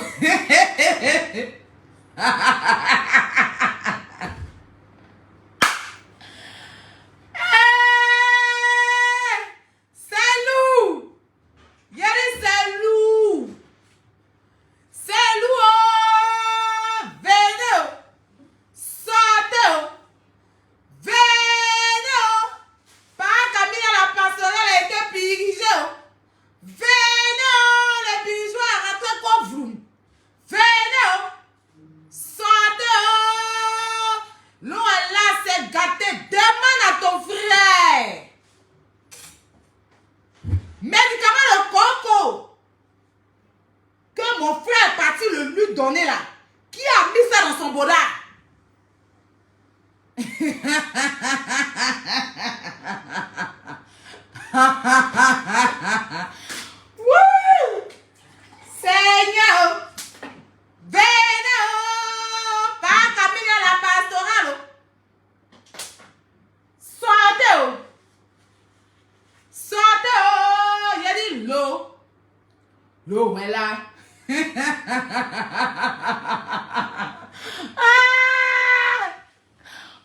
Speaker 2: L'eau est là.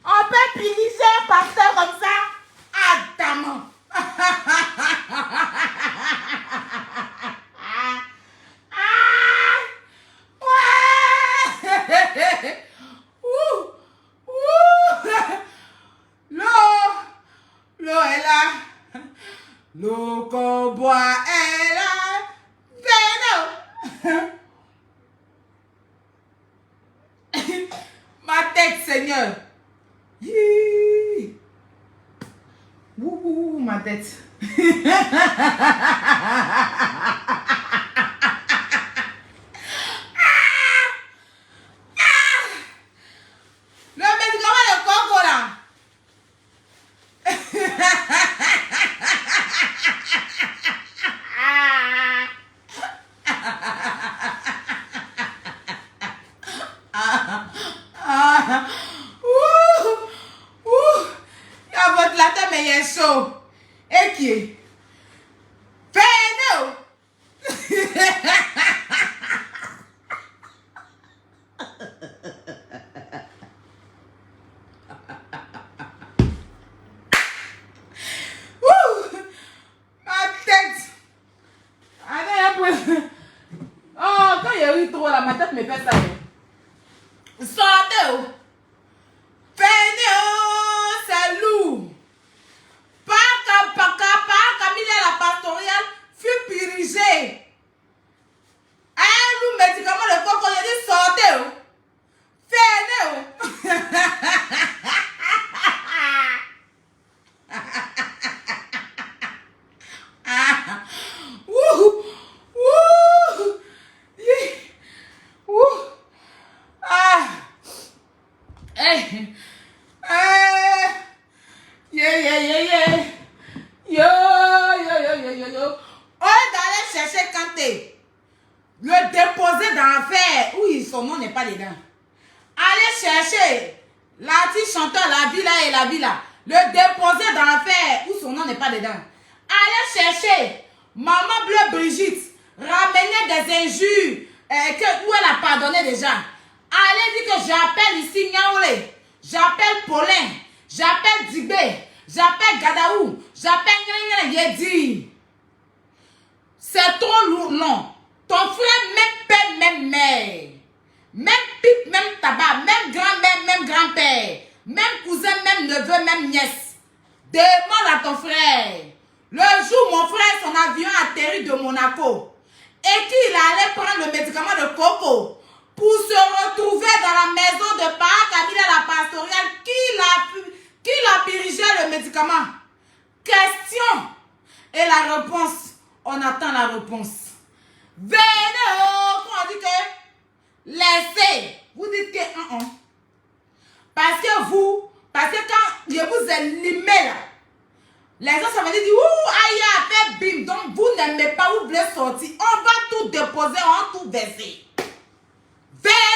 Speaker 2: On peut piriger un pasteur comme ça. Adamant. L'eau est là. L'eau qu'on boit est là. Ma tête, Seigneur. Ouh, ma tête. il rit trop là, ma tête me fait ça. Sortez, oh. Venez, oh, c'est lourd. Pas Camille la pastoriale fut dirigée. Un loup médicament de coco, il dit sortez, oh. Venez, oh. Chercher Kanté, le déposer dans l'affaire. Oui, son nom n'est pas dedans. Allez chercher l'artiste chanteur La Villa et La Villa, le déposer dans l'affaire où son nom n'est pas dedans. Allez chercher Maman Bleu Brigitte, ramener des injures où elle a pardonné déjà. Allez dire que j'appelle ici Niaoulé, j'appelle Paulin, j'appelle Dibé, j'appelle Gadaou, j'appelle Yedi. C'est trop lourd, non. Ton frère, même père, même mère, même pipe, même tabac, même grand-mère, même grand-père, même cousin, même neveu, même nièce. Demande à ton frère. Le jour où mon frère, son avion atterrit de Monaco et qu'il allait prendre le médicament de coco pour se retrouver dans la maison de Paa Camille la pastoriale qui l'a dirigé le médicament. Question et la réponse. On attend la réponse. Venez, quand on dit que laissez, vous dites que parce que quand je vous ai limé là, les gens ça veut dire, ouh, aïe, fait bim, donc vous n'aimez pas, vous voulez sortir. On va tout déposer, on va tout baisser. Venez.